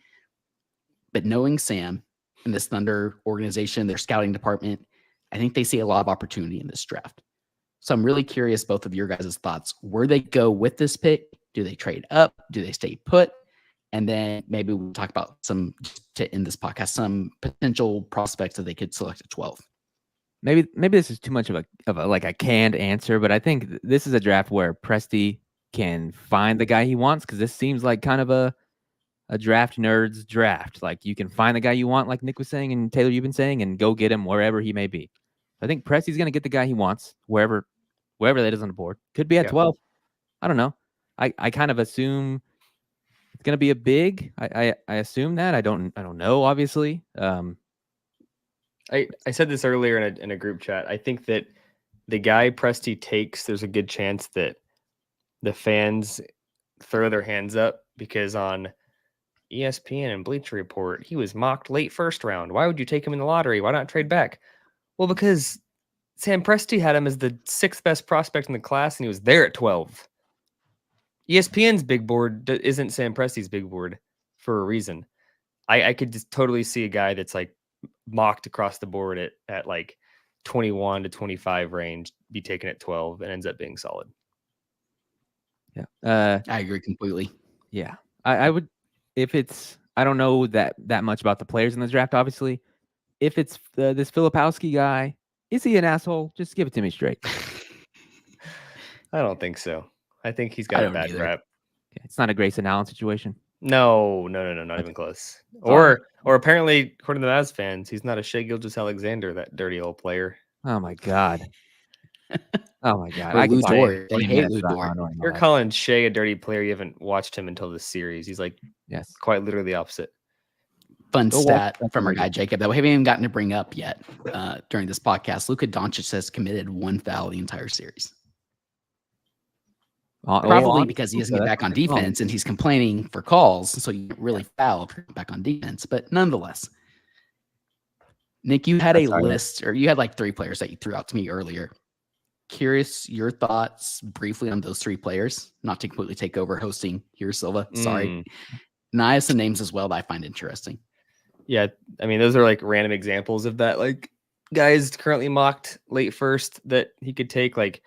But knowing Sam and this Thunder organization, their scouting department, I think they see a lot of opportunity in this draft. So I'm really curious, both of your guys' thoughts. Where they go with this pick? Do they trade up? Do they stay put? And then maybe we'll talk about some, to end this podcast, some potential prospects that they could select at 12. Maybe this is too much of a like a canned answer, but I think this is a draft where Presti can find the guy he wants, because this seems like kind of a draft nerd's draft. Like, you can find the guy you want, like Nick was saying and Taylor, you've been saying, and go get him wherever he may be. I think Presti's going to get the guy he wants wherever that is on the board. Could be at 12. I don't know. I kind of assume it's going to be a big. I assume that. I don't know. Obviously. I said this earlier in a group chat. I think that the guy Presti takes, there's a good chance that the fans throw their hands up because on ESPN and Bleacher Report, he was mocked late first round. Why would you take him in the lottery? Why not trade back? Well, because Sam Presti had him as the 6th best prospect in the class, and he was there at 12. ESPN's big board isn't Sam Presti's big board for a reason. I could just totally see a guy that's like mocked across the board at like 21 to 25 range be taken at 12 and ends up being solid. Yeah. I agree completely. Yeah. I would, if it's, I don't know that much about the players in this draft, obviously. If it's this Filipowski guy, is he an asshole? Just give it to me straight. I don't think so. I think he's got a bad rep. Okay. It's not a Grayson Allen situation. No, not even close. Or apparently, according to the Mavs fans, he's not a Shai Gilgeous-Alexander, that dirty old player. Oh my God. Oh my God. I Lou Dort. They hate Lou Dort. You're calling Shai a dirty player. You haven't watched him until this series. He's like, yes, quite literally the opposite. Fun stat from our guy Jacob that we haven't even gotten to bring up yet during this podcast. Luka Doncic has committed 1 foul the entire series. Probably because he doesn't get back on defense and he's complaining for calls. So you really foul back on defense. But nonetheless, Nick, you had a list, or you had like 3 players that you threw out to me earlier. Curious your thoughts briefly on those 3 players, not to completely take over hosting here, Silva. Sorry. And I have some names as well that I find interesting. Yeah. I mean, those are like random examples of that. Like guys currently mocked late first that he could take, like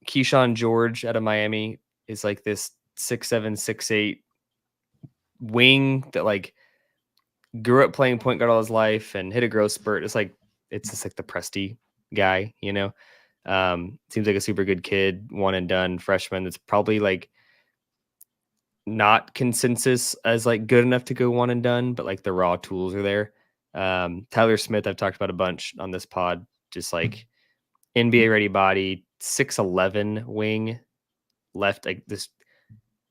Keyshawn George out of Miami is like this 6'7", 6'8" wing that like grew up playing point guard all his life and hit a growth spurt. It's just like the Presti guy, you know. Seems like a super good kid, one and done freshman. That's probably like not consensus as like good enough to go one and done, but like the raw tools are there. Tyler Smith, I've talked about a bunch on this pod, just like NBA ready body, 6'11" wing, left, like this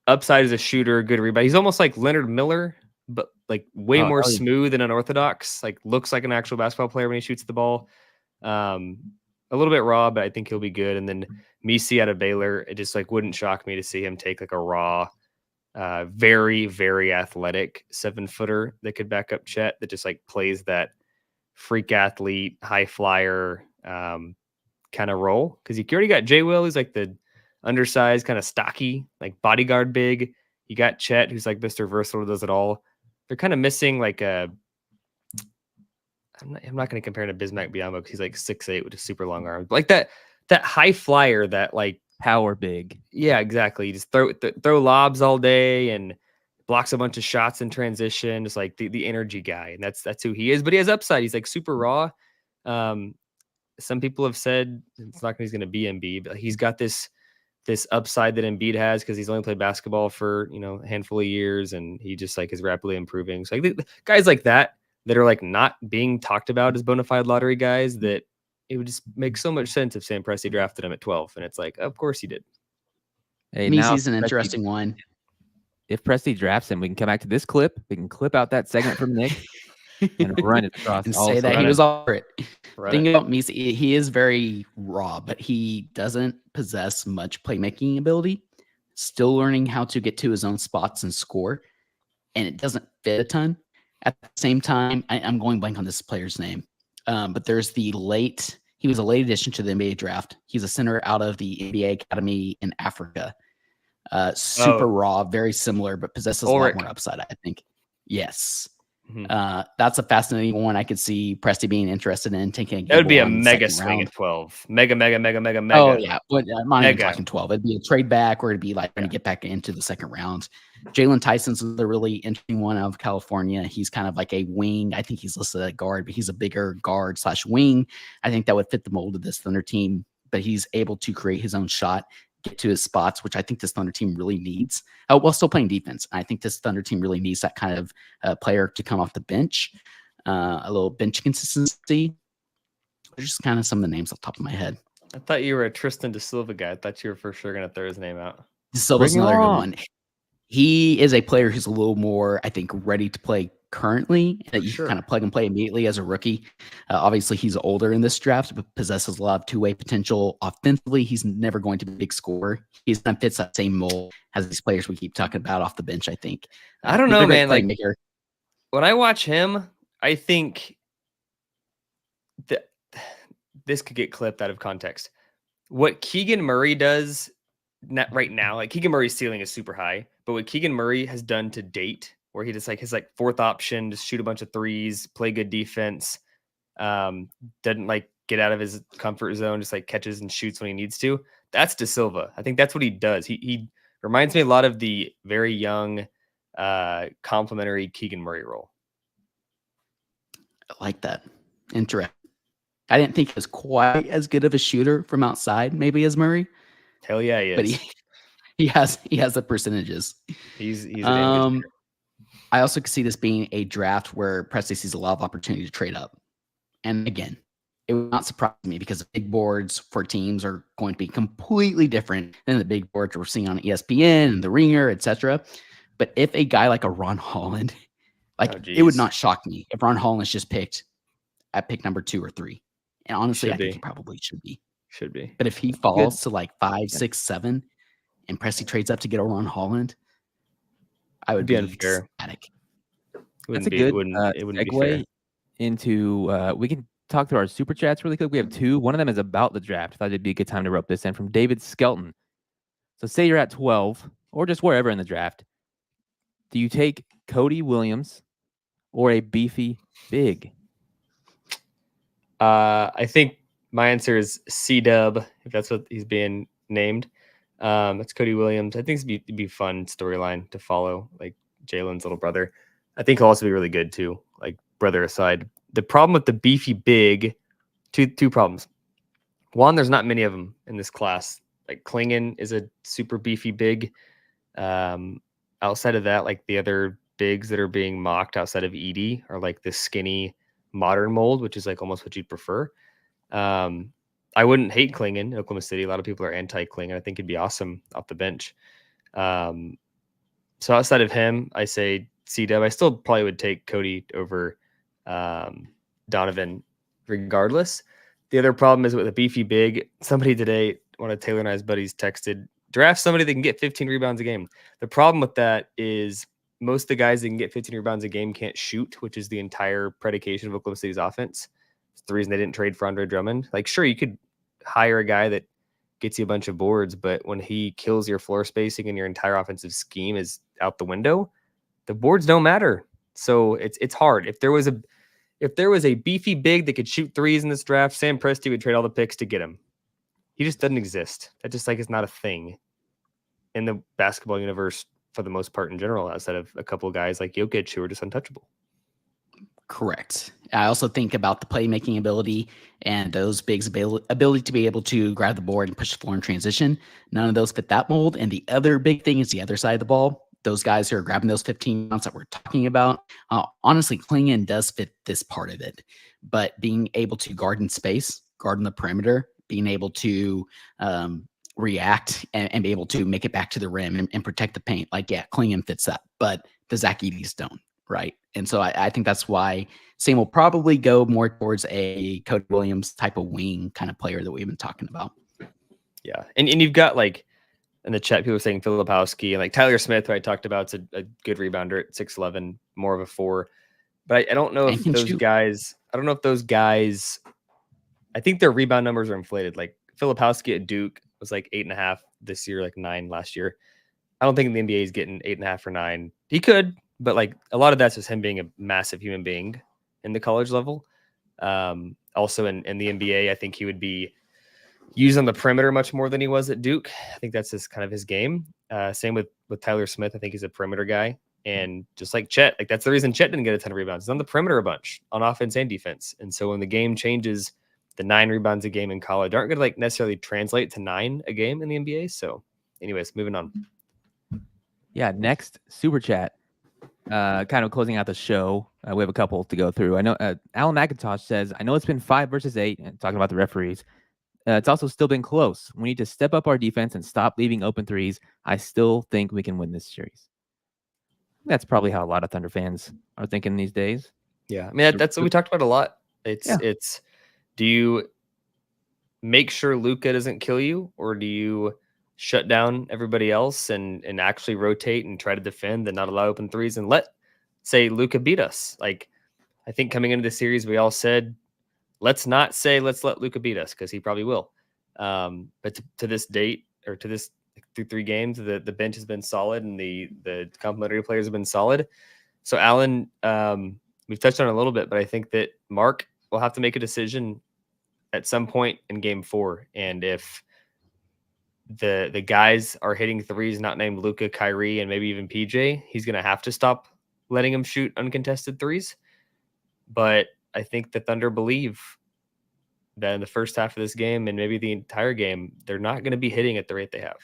upside as a shooter, good rebound. He's almost like Leonard Miller, but like way more smooth and unorthodox. Like looks like an actual basketball player when he shoots the ball. A little bit raw, but I think he'll be good. And then Misi out of Baylor, it just like wouldn't shock me to see him take like a raw, very, very athletic 7-footer that could back up Chet, that just like plays that freak athlete, high flyer kind of role. Because you already got Jay Will, who's like the undersized, kind of stocky, like bodyguard big. You got Chet, who's like Mr. Versatile, does it all. They're kind of missing like a. I'm not going to compare him to Bismack Biyombo because he's like 6'8" with a super long arms. But like that high flyer, that like power big. Yeah, exactly. You just throw lobs all day and blocks a bunch of shots in transition. Just like the energy guy, and that's who he is. But he has upside. He's like super raw. Some people have said it's not he's going to be Embiid, but he's got this upside that Embiid has because he's only played basketball for a handful of years, and he just like is rapidly improving. So like guys like that are like not being talked about as bona fide lottery guys, that it would just make so much sense if Sam Presti drafted him at 12. And it's like, of course he did. Hey, Misi's an interesting one. If Presti drafts him, we can come back to this clip. We can clip out that segment from Nick and run it across. And say that he was all for it. Thing about Misi, he is very raw, but he doesn't possess much playmaking ability. Still learning how to get to his own spots and score. And it doesn't fit a ton. At the same time, I'm going blank on this player's name. But there's he was a late addition to the NBA draft. He's a center out of the NBA Academy in Africa. Super raw, very similar, but possesses a lot more upside, I think. Yes. Mm-hmm. That's a fascinating one. I could see Presti being interested in taking. That would be a mega swing at 12. Mega. Oh yeah, but I'm not even talking 12. It'd be a trade back, or it'd be like going to get back into the second round. Jalen Tyson's a really interesting one out of California. He's kind of like a wing. I think he's listed at guard, but he's a bigger guard / wing. I think that would fit the mold of this Thunder team. But he's able to create his own shot, get to his spots, which I think this Thunder team really needs. While still playing defense, I think this Thunder team really needs that kind of player to come off the bench, a little bench consistency. just kind of some of the names off the top of my head. I thought you were a Tristan de Silva guy. I thought you were for sure going to throw his name out. De Silva's Bring it another good on. one. He is a player who's a little more, I think, ready to play currently, that you can kind of plug and play immediately as a rookie. Obviously, he's older in this draft, but possesses a lot of two-way potential. Offensively, he's never going to be a big scorer. He's kind of fits that same mold as these players we keep talking about off the bench, I think. I don't He's a know, great man. Like, playmaker. when I watch him, I think that this could get clipped out of context. What Keegan Murray does right now, like Keegan Murray's ceiling is super high, but what Keegan Murray has done to date, where he just like his like fourth option, just shoot a bunch of threes, play good defense, doesn't like get out of his comfort zone, just like catches and shoots when he needs to. That's De Silva. I think that's what he does. He reminds me a lot of the very young, complimentary Keegan Murray role. I like that. Interesting. I didn't think he was quite as good of a shooter from outside, maybe as Murray. Hell yeah, he is. But he has the percentages. He's a damn good shooter. I also could see this being a draft where Presley sees a lot of opportunity to trade up. And again, it would not surprise me because the big boards for teams are going to be completely different than the big boards we're seeing on ESPN and the Ringer, etc. But if a guy like a Ron Holland, it would not shock me if Ron Holland is just picked at pick number 2 or 3. And honestly, I think he probably should be. Should be. But if he falls to like 5, 6, 7, and Presley trades up to get a Ron Holland, I would be unfair. Ecstatic. That's a good segue into. We can talk through our super chats really quick. We have 2. One of them is about the draft. I thought it'd be a good time to rope this in from David Skelton. So say you're at 12 or just wherever in the draft. Do you take Cody Williams or a beefy big? I think my answer is C-Dub, if that's what he's being named. It's Cody Williams. I think it'd be a fun storyline to follow, like Jalen's little brother. I think he'll also be really good too, like brother aside. The problem with the beefy big, two problems. One, there's not many of them in this class. Like Klingon is a super beefy big. Outside of that, like the other bigs that are being mocked outside of Edie are like the skinny modern mold, which is like almost what you'd prefer. I wouldn't hate Klingon in Oklahoma City. A lot of people are anti-Klingon. I think it'd be awesome off the bench. So outside of him, I say C-Dub. I still probably would take Cody over Donovan regardless. The other problem is with a beefy big. Somebody today, one of Tayler and I's buddies texted, draft somebody that can get 15 rebounds a game. The problem with that is most of the guys that can get 15 rebounds a game can't shoot, which is the entire predication of Oklahoma City's offense. It's the reason they didn't trade for Andre Drummond. Like, sure, you could hire a guy that gets you a bunch of boards, but when he kills your floor spacing and your entire offensive scheme is out the window, the boards don't matter. So it's hard. If there was a beefy big that could shoot threes in this draft, Sam Presti would trade all the picks to get him. He just doesn't exist. That just like is not a thing in the basketball universe for the most part in general, outside of a couple of guys like Jokic who are just untouchable. Correct. I also think about the playmaking ability and those bigs' ability to be able to grab the board and push the floor in transition. None of those fit that mold. And the other big thing is the other side of the ball. Those guys who are grabbing those 15 rounds that we're talking about. Honestly, Klingon does fit this part of it. But being able to guard in space, guard in the perimeter, being able to react and be able to make it back to the rim and protect the paint. Like, yeah, Klingon fits that. But the Zach Edey's don't. Right. And so I think that's why Sam will probably go more towards a Cody Williams type of wing kind of player that we've been talking about. Yeah. And you've got like in the chat, people are saying Filipowski and like Tyler Smith, who I talked about, is a good rebounder at 6'11", more of a 4. But I don't know if those guys, I think their rebound numbers are inflated. Like Filipowski at Duke was like 8.5 this year, like 9 last year. I don't think the NBA is getting 8.5 or 9. He could. But like a lot of that's just him being a massive human being in the college level. Also in the NBA, I think he would be used on the perimeter much more than he was at Duke. I think that's just kind of his game. Same with Tyler Smith. I think he's a perimeter guy. And just like Chet, like that's the reason Chet didn't get a ton of rebounds. He's on the perimeter a bunch on offense and defense. And so when the game changes, the 9 rebounds a game in college aren't going to like necessarily translate to 9 a game in the NBA. So anyways, moving on. Yeah. Next super chat. kind of closing out the show. We have a couple to go through. I know Alan McIntosh says, I know it's been 5 versus 8, and talking about the referees. It's also still been close. We need to step up our defense and stop leaving open threes. I still think we can win this series. That's probably how a lot of Thunder fans are thinking these days. Yeah, I mean, that's what we talked about a lot. It's do you make sure Luka doesn't kill you, or do you shut down everybody else and actually rotate and try to defend and not allow open threes and say Luka beat us? Like, I think coming into the series, we all said, let's not say let's let Luka beat us, because he probably will. But to this date, or to this through 3 games, the bench has been solid and the complementary players have been solid. So Alan, we've touched on it a little bit, but I think that Mark will have to make a decision at some point in game 4. And if the guys are hitting threes not named Luka, Kyrie, and maybe even PJ, he's going to have to stop letting them shoot uncontested threes. But I think the Thunder believe that in the first half of this game, and maybe the entire game, they're not going to be hitting at the rate they have.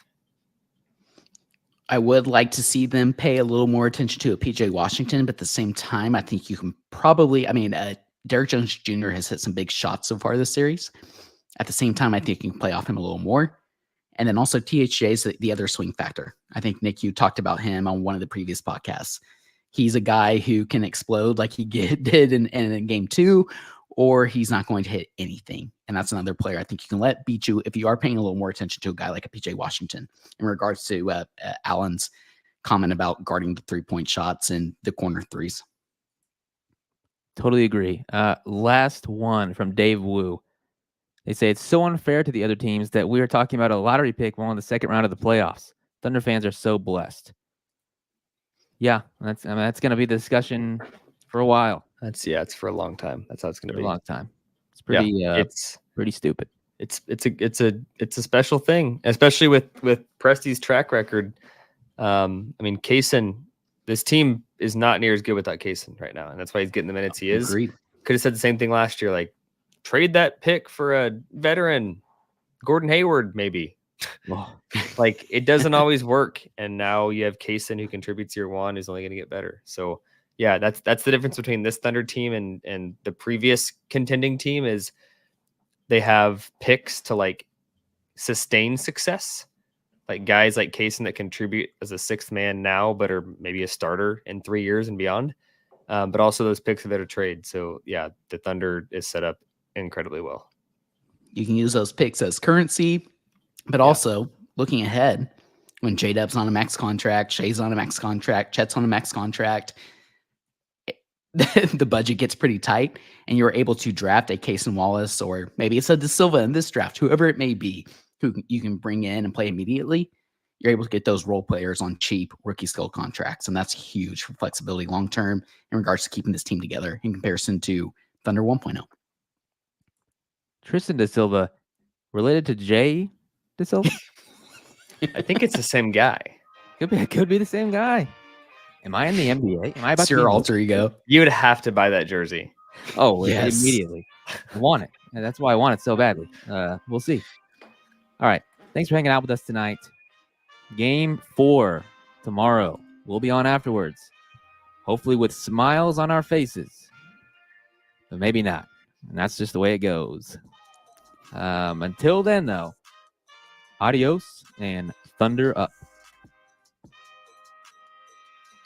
I would like to see them pay a little more attention to a PJ Washington, but at the same time, I think you can probably, Derek Jones Jr. has hit some big shots so far this series. At the same time, I think you can play off him a little more. And then also THJ is the other swing factor. I think, Nick, you talked about him on one of the previous podcasts. He's a guy who can explode like he did in game 2, or he's not going to hit anything. And that's another player I think you can let beat you if you are paying a little more attention to a guy like a PJ Washington. In regards to Allen's comment about guarding the 3-point shots and the corner threes. Totally agree. Last one from Dave Wu. They say it's so unfair to the other teams that we are talking about a lottery pick while in the second round of the playoffs. Thunder fans are so blessed. Yeah, that's going to be the discussion for a while. It's for a long time. That's how it's going to be. A long time. It's pretty. It's pretty stupid. It's a special thing, especially with Presti's track record. Kaysen, this team is not near as good without Kaysen right now, and that's why he's getting the minutes he is. Agreed. Could have said the same thing last year, like trade that pick for a veteran, Gordon Hayward, maybe. Like, it doesn't always work, and now you have Kaysen who contributes year 1, who's only going to get better. So yeah, that's the difference between this Thunder team and the previous contending team, is they have picks to like sustain success, like guys like Kaysen that contribute as a 6th man now, but are maybe a starter in 3 years and beyond. But also those picks are there to trade. So yeah, the Thunder is set up incredibly well. You can use those picks as currency, but also looking ahead, when J-Dub's on a max contract, Shai's on a max contract, Chet's on a max contract, the budget gets pretty tight, and you're able to draft a Kaysen Wallace, or maybe it's a Silva in this draft, whoever it may be, who you can bring in and play immediately. You're able to get those role players on cheap rookie skill contracts, and that's huge for flexibility long term in regards to keeping this team together in comparison to Thunder 1.0. Tristan Da Silva, related to Jay Da Silva? I think it's the same guy. Could be the same guy. Am I in the NBA? Am I about It's your alter ego? You would have to buy that jersey. Oh, Yes. Immediately. I want it. And that's why I want it so badly. We'll see. All right. Thanks for hanging out with us tonight. Game 4 tomorrow. We'll be on afterwards. Hopefully with smiles on our faces. But maybe not. And that's just the way it goes. Until then, though, adios and Thunder up.